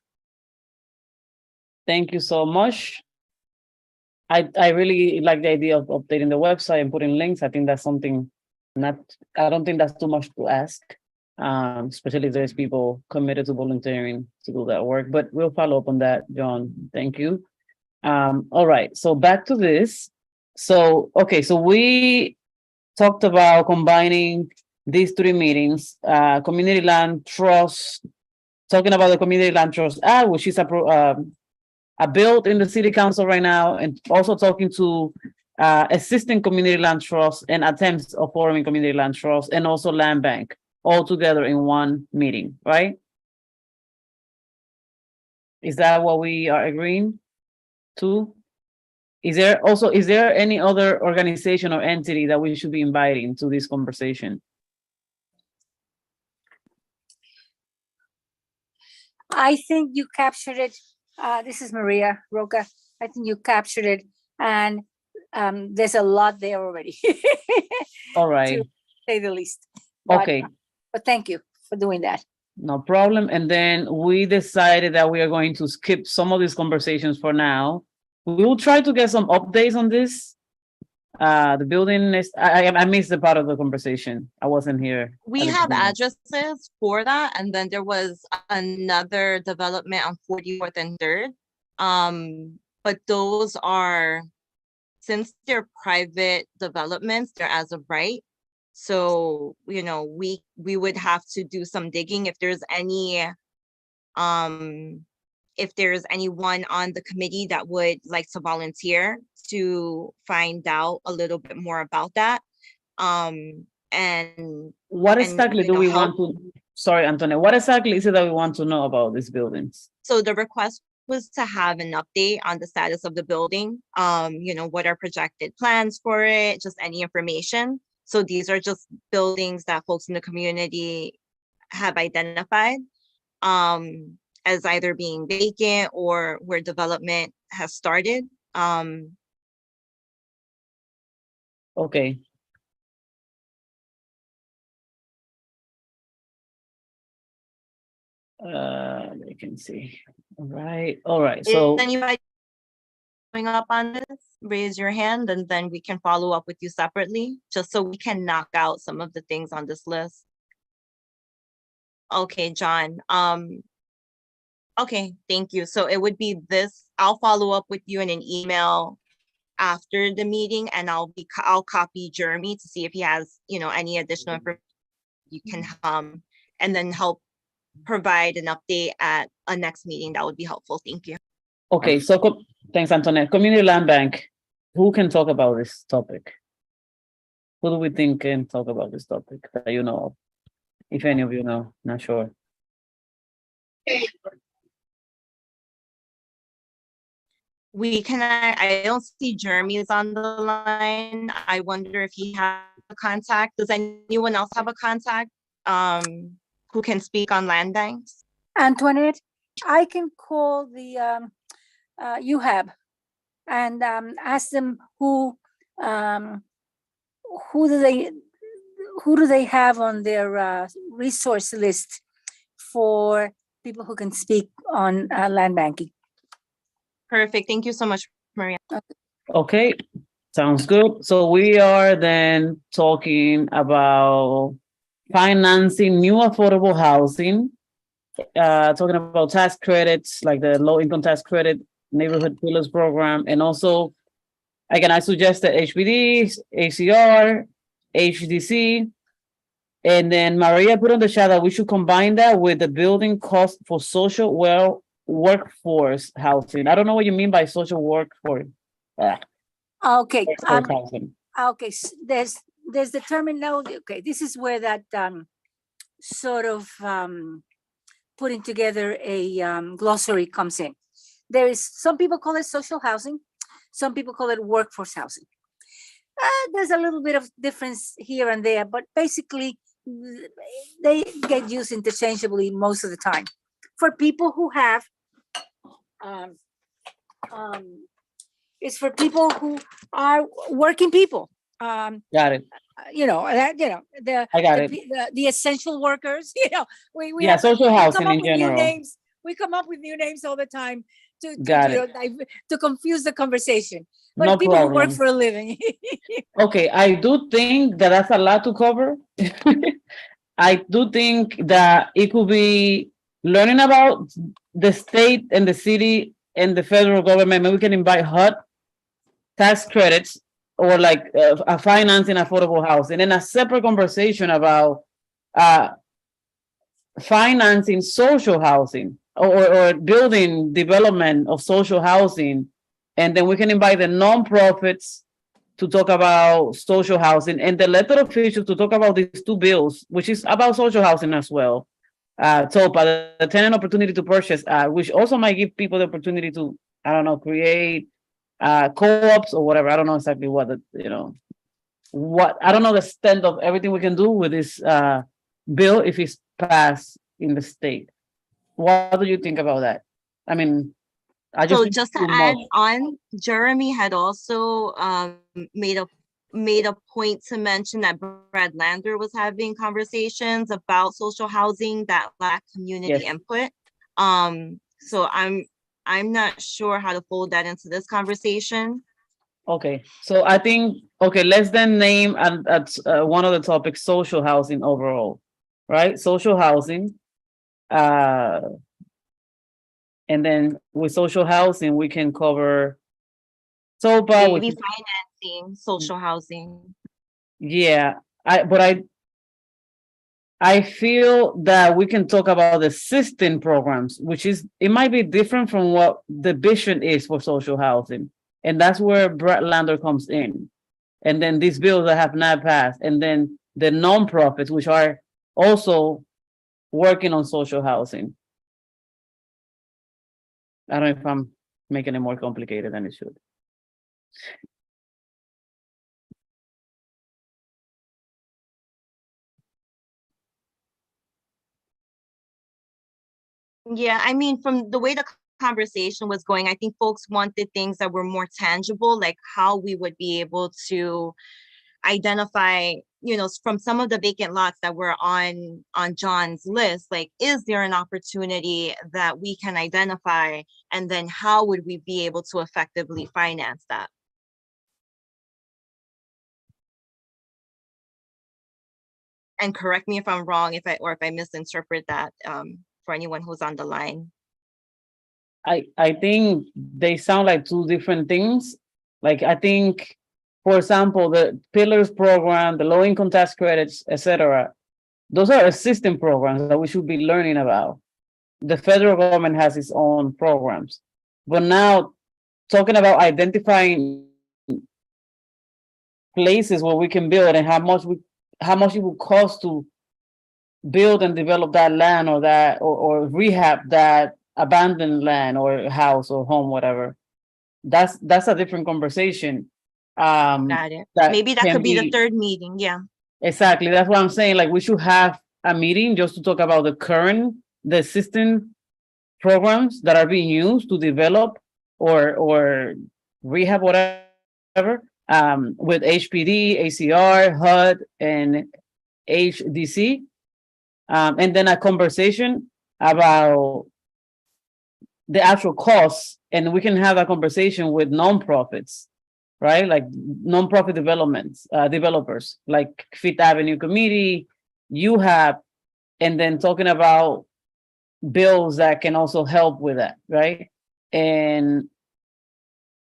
Thank you so much. I really like the idea of updating the website and putting links. I think that's something I don't think that's too much to ask, especially if there's people committed to volunteering to do that work, but we'll follow up on that, John. Thank you. All right, so back to this. So, okay, so we talked about combining these 3 meetings, Community Land Trust, talking about the Community Land Trust Act, which is a bill in the city council right now, and also talking to assisting community land trusts and attempts of forming community land trusts, and also land bank, all together in one meeting, right? Is that what we are agreeing to? Is there any other organization or entity that we should be inviting to this conversation? I think you captured it. This is Maria Roca. I think you captured it, and there's a lot there already. All right. To say the least. Okay. But thank you for doing that. No problem. And then we decided that we are going to skip some of these conversations for now. We will try to get some updates on this. The building is, I missed the part of the conversation. I wasn't here. We have addresses for that, and then there was another development on 44th and 3rd. But those are, since they're private developments, they're as of right. So, we would have to do some digging if there's anyone on the committee that would like to volunteer to find out a little bit more about that. And what exactly do we want to, sorry, Antonia, what exactly is it that we want to know about these buildings? So the request was to have an update on the status of the building. What are projected plans for it, just any information. So these are just buildings that folks in the community have identified as either being vacant or where development has started. Okay. Vacancy. All right, Is so, anybody going up on this? Raise your hand and then we can follow up with you separately, just so we can knock out some of the things on this list. Okay, John, okay, thank you. So it would be this, I'll follow up with you in an email after the meeting, and I'll copy Jeremy to see if he has, any additional information you can, and then help provide an update at a next meeting. That would be helpful. Thank you. okay, so, thanks, Antoinette. Community Land Bank, who can talk about this topic? Who do we think can talk about this topic that you know of? If any of you know, not sure. I don't see Jeremy is on the line. I wonder if he has a contact. Does anyone else have a contact who can speak on land banks? Antoinette, I can call the UHAB and ask them who do they have on their resource list for people who can speak on land banking. Perfect. Thank you so much, Maria. Okay, sounds good. So we are then talking about financing new affordable housing, talking about tax credits, like the low income tax credit, neighborhood pillars program, and also, again, I suggested HBD, ACR, HDC, and then Maria put on the chat that we should combine that with the building cost for social workforce housing. I don't know what you mean by social workforce. Okay. Workforce housing. Okay. There's the terminology. Okay, this is where that sort of putting together a glossary comes in. There is, some people call it social housing, some people call it workforce housing. There's a little bit of difference here and there, but basically they get used interchangeably most of the time. For people who have, it's for people who are working people. Got it. I got it. The essential workers. We Yeah, social housing in general. names. We come up with new names all the time to confuse the conversation. But No people who work problem. for a living. Okay, I do think that that's a lot to cover. I do think that it could be learning about the state and the city and the federal government. Maybe we can invite HUD, tax credits, or like a financing affordable housing, and a separate conversation about financing social housing or building development of social housing. And then we can invite the nonprofits to talk about social housing and the elected officials to talk about these two bills, which is about social housing as well. TOPA, the tenant opportunity to purchase, which also might give people the opportunity to, I don't know, create co-ops or whatever. I don't know exactly what, I don't know the extent of everything we can do with this bill if it's passed in the state. What do you think about that? I mean, So just to add on, Jeremy had also made a point to mention that Brad Lander was having conversations about social housing that lack community input. So I'm not sure how to fold that into this conversation. Okay, so I think, let's then name one of the topics, social housing overall, right? Social housing. And then with social housing, we can cover TOPA. Maybe financing social housing. Yeah, I feel that we can talk about the assisting programs, which is, it might be different from what the vision is for social housing. And that's where Brett Lander comes in. And then these bills that have not passed, and then the nonprofits, which are also working on social housing. I don't know if I'm making it more complicated than it should. Yeah, I mean, from the way the conversation was going, I think folks wanted things that were more tangible, like how we would be able to identify from some of the vacant lots that were on John's list, like, is there an opportunity that we can identify? And then how would we be able to effectively finance that? And correct me if I'm wrong, if I misinterpret that, for anyone who's on the line. I think they sound like two different things. Like, I think, for example, the Pillars program, the low income tax credits, etc. Those are existing programs that we should be learning about. The federal government has its own programs. But now, talking about identifying places where we can build and how much it would cost to build and develop that land or rehab that abandoned land or house or home, whatever. That's a different conversation. Got it. Maybe that can could be the third meeting. Yeah. Exactly. That's what I'm saying. Like, we should have a meeting just to talk about the existing programs that are being used to develop or rehab, whatever, with HPD, ACR, HUD, and HDC. And then a conversation about the actual costs, and we can have a conversation with nonprofits, right? Like nonprofit developers, like Fifth Avenue Committee, you have, and then talking about bills that can also help with that, right? And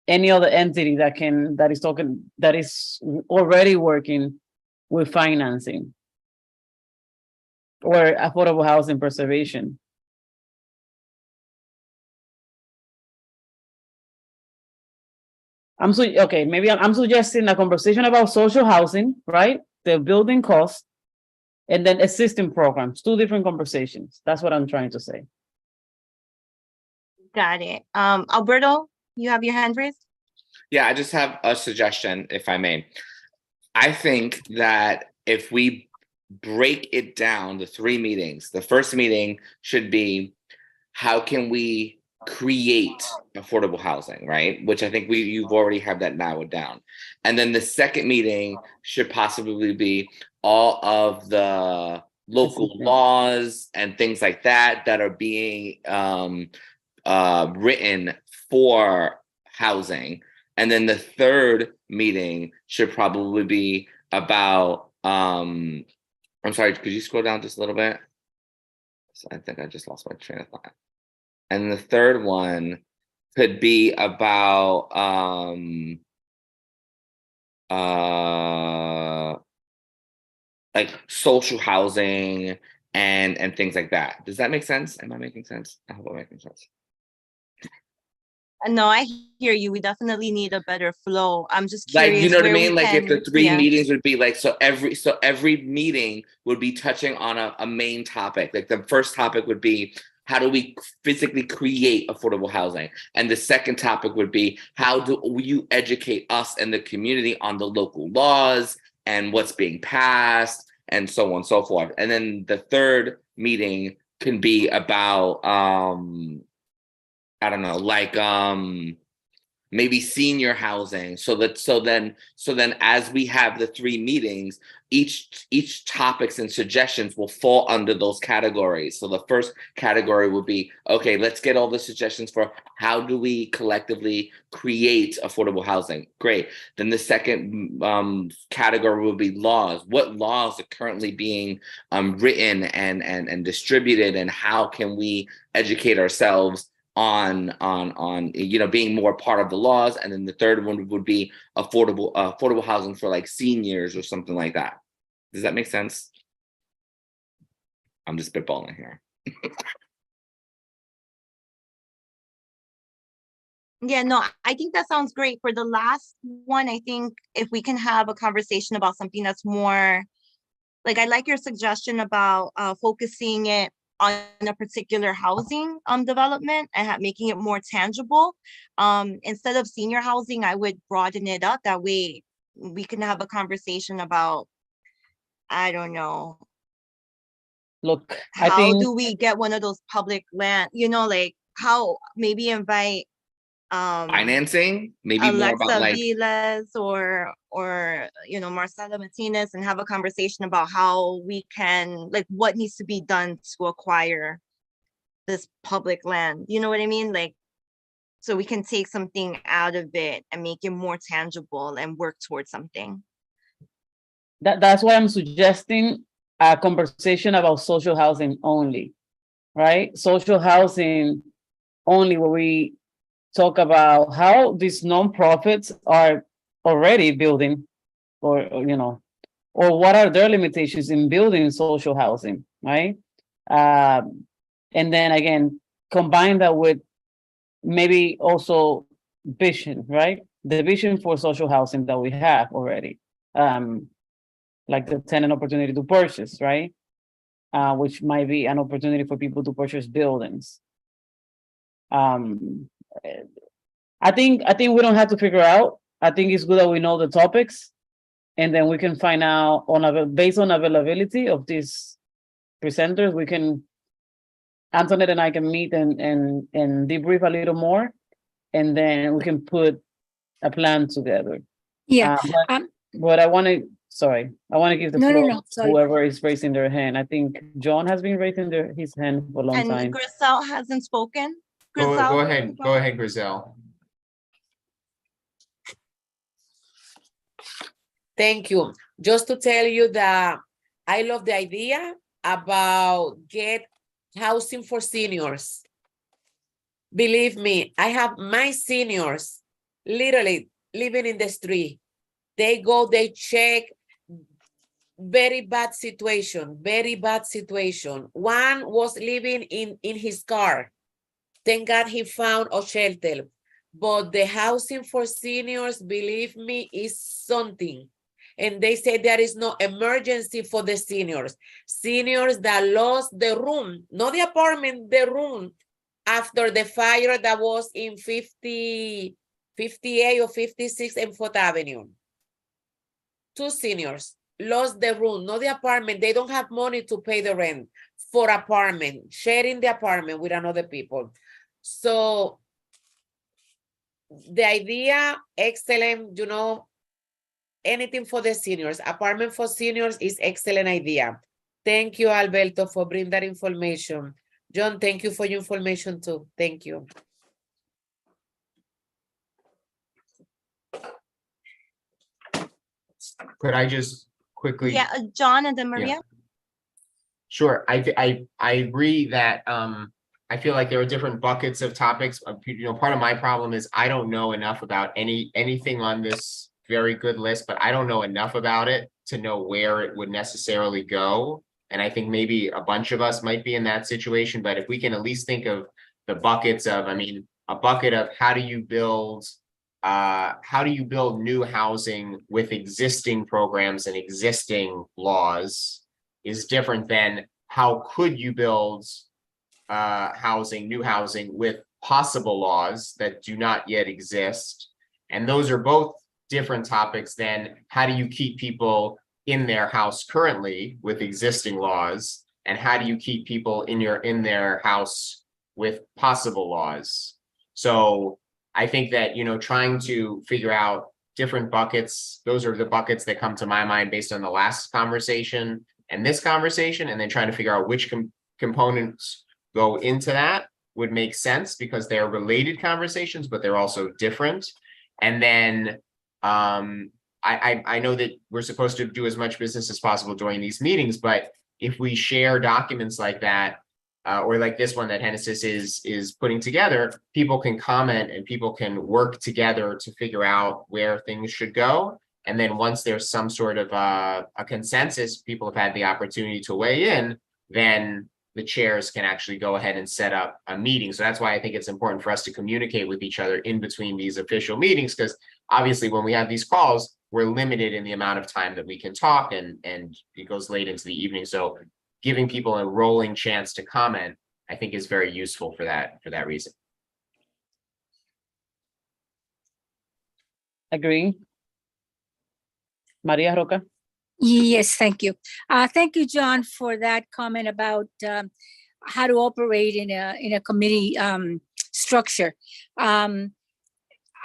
any other entity that is already working with financing or affordable housing preservation. Maybe I'm suggesting a conversation about social housing, right? The building costs, and then existing programs, two different conversations. That's what I'm trying to say. Got it. Alberto, you have your hand raised? Yeah, I just have a suggestion, if I may. I think that if we break it down to 3 meetings, the first meeting should be, how can we create affordable housing, right? Which I think you've already have that narrowed down. And then the second meeting should possibly be all of the local laws and things like that are being written for housing. And then the third meeting should probably be about, I'm sorry, could you scroll down just a little bit? So I think I just lost my train of thought. And the third one could be about like social housing and things like that. Does that make sense? Am I making sense? I hope I'm making sense. No, I hear you. We definitely need a better flow. I'm just curious. Like, you know what I where mean? we Like, if the can- 3 yeah. meetings would be like, so every meeting would be touching on a main topic. Like, the first topic would be, how do we physically create affordable housing? And the second topic would be, how do you educate us and the community on the local laws and what's being passed and so on and so forth. And then the third meeting can be about I don't know, like maybe senior housing. So then as we have the 3 meetings, each topics and suggestions will fall under those categories. So the first category would be, okay, let's get all the suggestions for how do we collectively create affordable housing. Great. Then the second category would be laws. What laws are currently being written and distributed, and how can we educate ourselves on being more part of the laws? And then the third one would be affordable housing for like seniors or something like that. Does that make sense? I'm just spitballing here. Yeah, no, I think that sounds great. For the last one, I think if we can have a conversation about something that's more, like, I like your suggestion about focusing it on a particular housing development and making it more tangible. Instead of senior housing, I would broaden it up. That way we can have a conversation about, I don't know. Look, how do we get one of those public land, like how maybe invite Financing, maybe more about Alexa like, Viles or Marcela Martinez, and have a conversation about how we can, like, what needs to be done to acquire this public land. You know what I mean? Like, so we can take something out of it and make it more tangible and work towards something. That's why I'm suggesting a conversation about social housing only, right? Social housing only, where we talk about how these nonprofits are already building, or what are their limitations in building social housing, right? And then again, combine that with maybe also vision, right? The vision for social housing that we have already, like the tenant opportunity to purchase, right? Which might be an opportunity for people to purchase buildings. I think we don't have to figure out. I think it's good that we know the topics, and then we can find out based on availability of these presenters. We can, Antoinette and I can meet and debrief a little more, and then we can put a plan together. Yeah. But I want to give the floor to Sorry. whoever is raising their hand. I think John has been raising his hand for a long time. And Grisel hasn't spoken. Go Grisel, ahead. Go ahead, Grisel. Thank you. Just to tell you that I love the idea about get housing for seniors. Believe me, I have my seniors literally living in the street. They go, they check, very bad situation. One was living in his car. Thank God he found a shelter. But the housing for seniors, believe me, is something. And they say there is no emergency for the seniors. Seniors that lost the room, not the apartment, the room, after the fire that was in 58 or 56 in 4th Avenue. 2 seniors lost the room, not the apartment. They don't have money to pay the rent for apartment, sharing the apartment with another people. So the idea, excellent, anything for the seniors. Apartment for seniors is excellent idea. Thank you, Alberto, for bringing that information. John, thank you for your information too. Thank you. Could I just quickly? Yeah, John and then Maria. Yeah. Sure. I agree that I feel like there are different buckets of topics. Part of my problem is I don't know enough about anything on this very good list, but I don't know enough about it to know where it would necessarily go. And I think maybe a bunch of us might be in that situation, but if we can at least think of the buckets of, a bucket of how do you build new housing with existing programs and existing laws is different than how could you build new housing with possible laws that do not yet exist. And those are both different topics than how do you keep people in their house currently with existing laws, and how do you keep people in their house with possible laws. So I think that, trying to figure out different buckets, those are the buckets that come to my mind based on the last conversation and this conversation, and then trying to figure out which components go into that would make sense because they're related conversations, but they're also different. And then I know that we're supposed to do as much business as possible during these meetings, but if we share documents like that, or like this one that Hennessy's is putting together, people can comment and people can work together to figure out where things should go. And then once there's some sort of a consensus, people have had the opportunity to weigh in, then the chairs can actually go ahead and set up a meeting. So that's why I think it's important for us to communicate with each other in between these official meetings, because obviously when we have these calls, we're limited in the amount of time that we can talk, and it goes late into the evening. So giving people a rolling chance to comment, I think is very useful for that reason. Agree. Maria Roca. Yes, thank you. Thank you, John, for that comment about how to operate in a committee structure.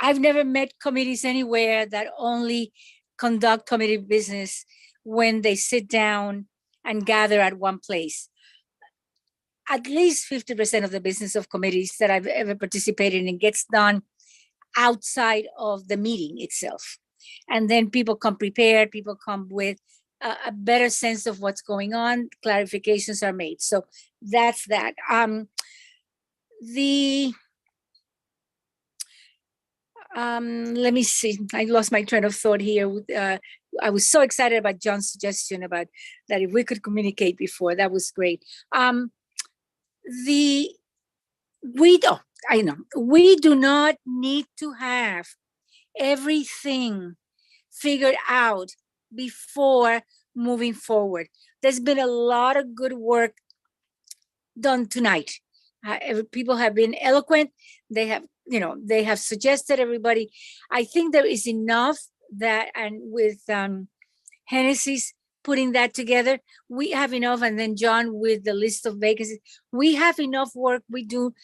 I've never met committees anywhere that only conduct committee business when they sit down and gather at one place. At least 50% of the business of committees that I've ever participated in gets done outside of the meeting itself. And then people come prepared, people come with a better sense of what's going on, clarifications are made. So that's that. Let me see, I lost my train of thought here. I was so excited about John's suggestion about that if we could communicate before, that was great. We do not need to have everything figured out before moving forward. There's been a lot of good work done tonight. People have been eloquent. They have suggested everybody. I think there is enough that, and with Hennessy's putting that together, we have enough. And then John with the list of vacancies, we have enough work. We do,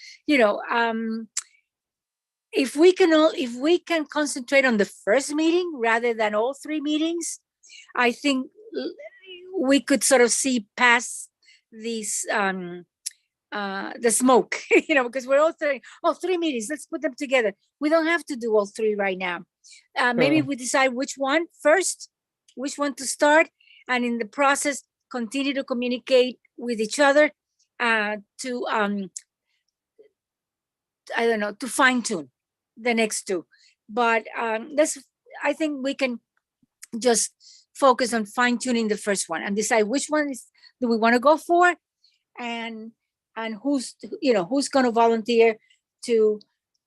if we can concentrate on the first meeting rather than all three meetings, I think we could sort of see past these the smoke, because we're all three meetings, let's put them together. We don't have to do all three right now. Maybe we decide which one first, which one to start, and in the process continue to communicate with each other to fine tune the next two. But I think we can just focus on fine tuning the first one and decide which one do we want to go for, and who's going to volunteer to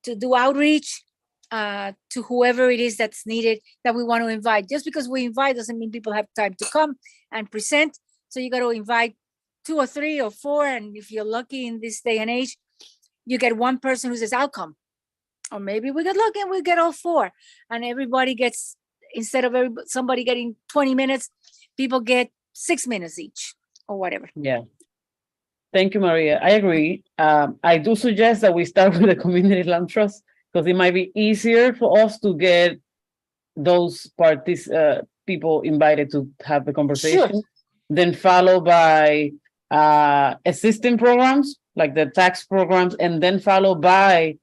do outreach to whoever it is that's needed, that we want to invite. Just because we invite doesn't mean people have time to come and present. So you got to invite 2 or 3 or 4. And if you're lucky in this day and age, you get one person who says, I'll come. Or maybe we get lucky and we get all 4. And everybody gets, instead of somebody getting 20 minutes, people get 6 minutes each or whatever. Yeah. Thank you, Maria. I agree. I do suggest that we start with the community land trust, because it might be easier for us to get those parties, people invited to have the conversation. Sure. Then followed by assisting programs like the tax programs, and then followed by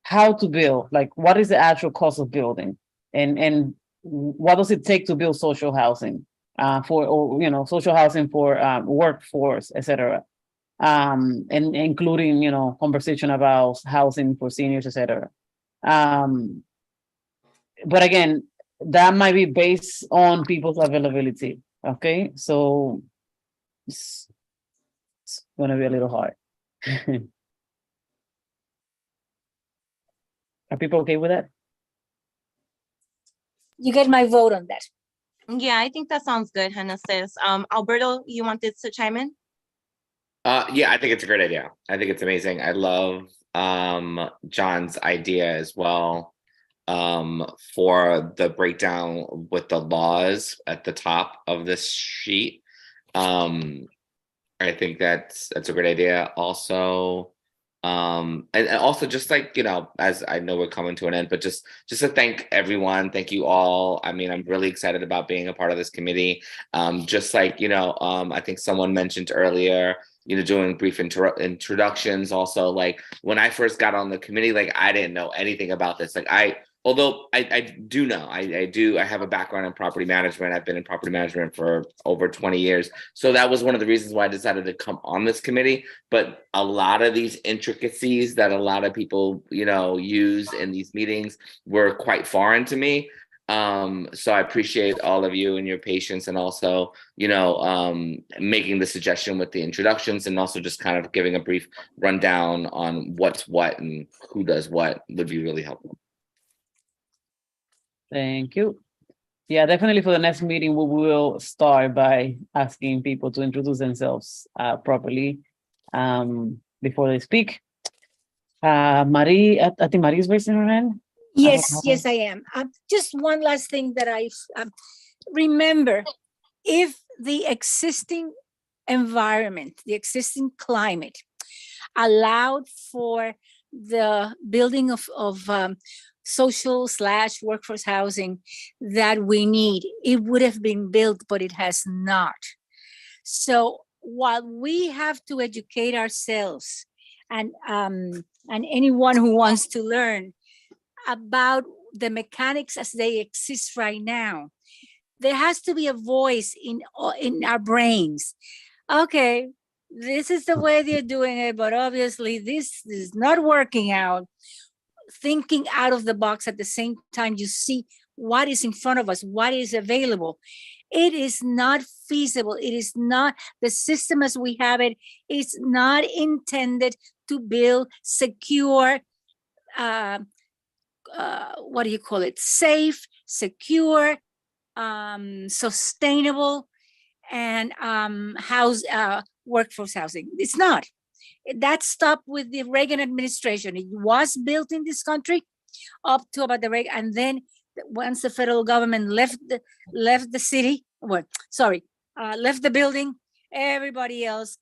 how to build, like what is the actual cost of building, and what does it take to build social housing social housing for workforce, etc. And including, conversation about housing for seniors, etc. But again, that might be based on people's availability. Okay, so it's going to be a little hard. Are people okay with that? You get my vote on that. Yeah, I think that sounds good, Hannah says. Alberto, you wanted to chime in? Yeah, I think it's a great idea. I think it's amazing. I love John's idea as well for the breakdown with the laws at the top of this sheet. I think that's a great idea. Also, and also just like, as I know we're coming to an end, but just to thank everyone. Thank you all. I mean, I'm really excited about being a part of this committee. Just like, I think someone mentioned earlier, doing brief introductions. Also, like when I first got on the committee, like I didn't know anything about this. Like although I do know, I have a background in property management. I've been in property management for over 20 years. So that was one of the reasons why I decided to come on this committee. But a lot of these intricacies that a lot of people, use in these meetings were quite foreign to me. So I appreciate all of you and your patience, and also, making the suggestion with the introductions, and also just kind of giving a brief rundown on what's what and who does what would be really helpful. Thank you. Yeah, definitely for the next meeting, we will start by asking people to introduce themselves properly before they speak. Marie, I think Marie is raising her hand. Yes, I am. Just one last thing that I remember, if the existing environment, the existing climate allowed for the building of social/workforce housing that we need. It would have been built, but it has not. So while we have to educate ourselves and anyone who wants to learn about the mechanics as they exist right now, there has to be a voice in our brains. Okay, this is the way they're doing it, but obviously this is not working out. Thinking out of the box at the same time, you see what is in front of us, what is available. It is not feasible. It is not, the system as we have it is not intended to build secure, what do you call it? Safe, secure, sustainable, and workforce housing. It's not. That stopped with the Reagan administration. It was built in this country up to about the Reagan, and then once the federal government left the city, left the building, everybody else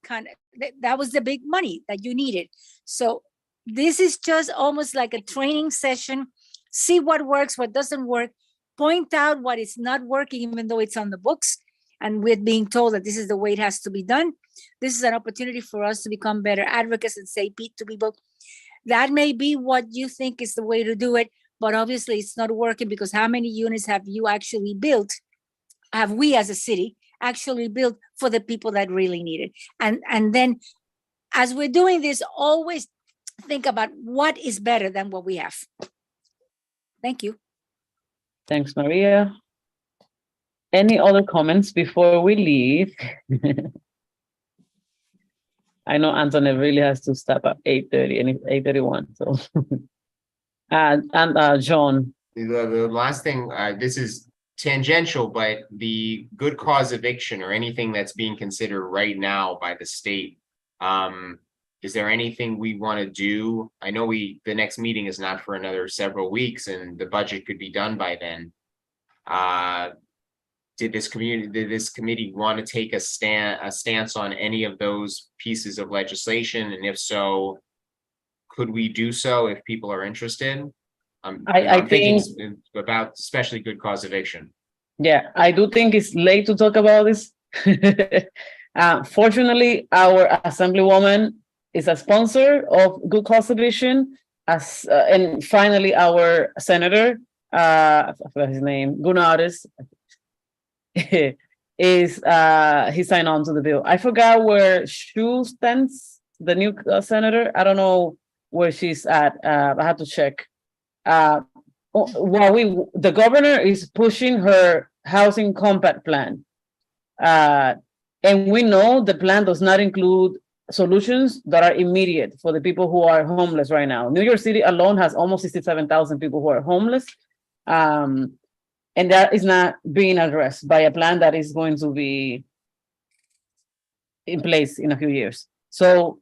that was the big money that you needed. So this is just almost like a training session. See what works, what doesn't work, point out what is not working, even though it's on the books, and we're being told that this is the way it has to be done. This is an opportunity for us to become better advocates and say to people, that may be what you think is the way to do it, but obviously it's not working, because how many units have you actually built? Have we as a city actually built for the people that really need it? And then as we're doing this, always think about what is better than what we have. Thank you. Thanks, Maria. Any other comments before we leave? I know Antoinette really has to stop at 8:30 and it's 8:31. So, and John. The last thing, this is tangential, but the good cause eviction or anything that's being considered right now by the state, is there anything we want to do? I know the next meeting is not for another several weeks, and the budget could be done by then. Did this committee want to take a stance on any of those pieces of legislation? And if so, could we do so if people are interested? I'm thinking about especially good cause eviction. Yeah, I do think it's late to talk about this. Fortunately, our Assemblywoman is a sponsor of good cause eviction, and finally our Senator, I forgot his name, Gunaris, is he signed on to the bill. I forgot where Shu stands, the new senator. I don't know where she's at. I have to check. The governor is pushing her housing compact plan, and we know the plan does not include solutions that are immediate for the people who are homeless right now. New York City alone has almost 67,000 people who are homeless. And that is not being addressed by a plan that is going to be in place in a few years. So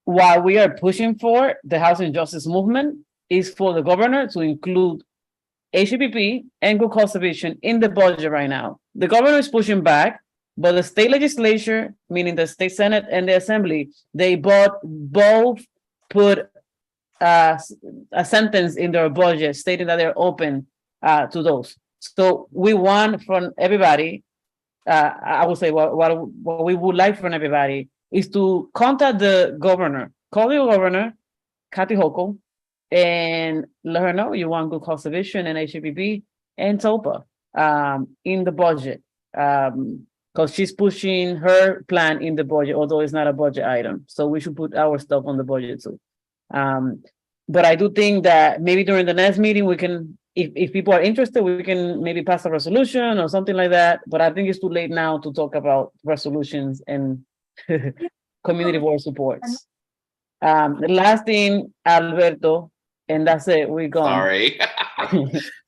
while we are pushing for the housing justice movement, is for the governor to include HPP and good cause eviction in the budget right now. The governor is pushing back, but the state legislature, meaning the state Senate and the Assembly, they both put a sentence in their budget stating that they're open to those. So we want from everybody, I would say what we would like from everybody is to contact the governor, call the governor, Kathy Hochul, and let her know you want good cause eviction and HPP and TOPA in the budget. Because she's pushing her plan in the budget, although it's not a budget item. So we should put our stuff on the budget too. But I do think that maybe during the next meeting, we can, if people are interested, we can maybe pass a resolution or something like that. But I think it's too late now to talk about resolutions and community board supports. The last thing, Alberto, and that's it, we're gone. Sorry.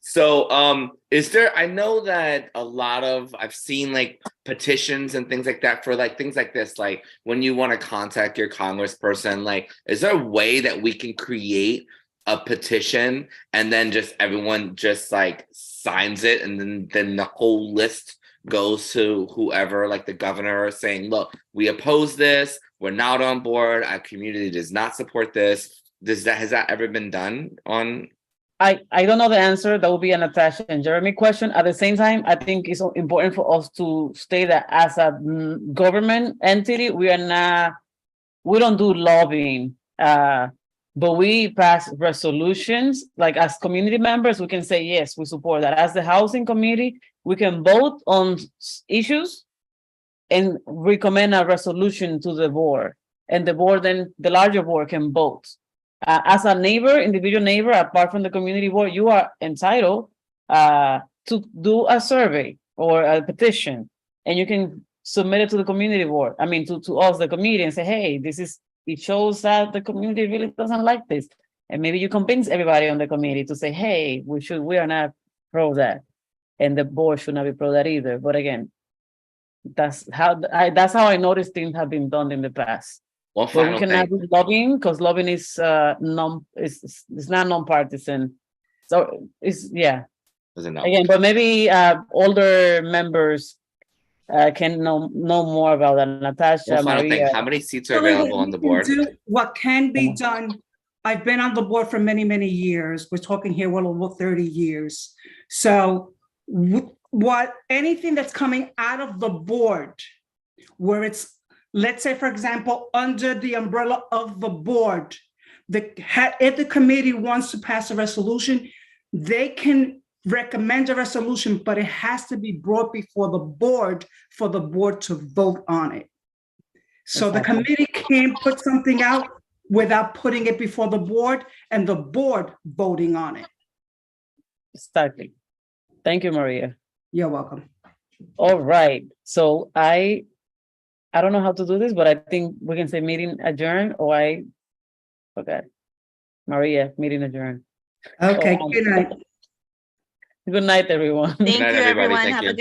So is there, I know that a lot of, I've seen like petitions and things like that for like things like this, like when you want to contact your congressperson, like is there a way that we can create a petition and then just everyone just like signs it, and then the whole list goes to whoever, like the governor, saying, look, we oppose this, we're not on board, our community does not support this. Has that ever been done on I don't know the answer. That will be an Natasha and Jeremy question. At the same time, I think it's important for us to state that as a government entity, we don't do lobbying. But we pass resolutions, like as community members, we can say, yes, we support that. As the housing committee, we can vote on issues and recommend a resolution to the board. And the board, then the larger board can vote. As a neighbor, individual neighbor, apart from the community board, you are entitled to do a survey or a petition, and you can submit it to the community board. I mean, to us, the community, and say, hey, it shows that the community really doesn't like this. And maybe you convince everybody on the committee to say, hey, we are not pro that. And the board should not be pro that either. But again, that's how I noticed things have been done in the past. One But final we cannot thing. do lobbying because lobbying is it's not nonpartisan. So yeah. Doesn't know. Again, but maybe older members can know more about that. Natasha, One final thing. Maria. How many seats are Really, available what on the we can board? do- What can be done, I've been on the board for many, many years. We're talking here well over 30 years. So anything that's coming out of the board, where it's, let's say, for example, under the umbrella of the board, if the committee wants to pass a resolution, they can recommend a resolution, but it has to be brought before the board for the board to vote on it. So the committee can't put something out without putting it before the board and the board voting on it. Exactly. Thank you, Maria. You're welcome. All right. So I don't know how to do this, but I think we can say meeting adjourned, or I forgot. Maria, meeting adjourned. Okay, good night. Good night, everyone. Thank you, night, everybody. everyone. Thank Have you. a good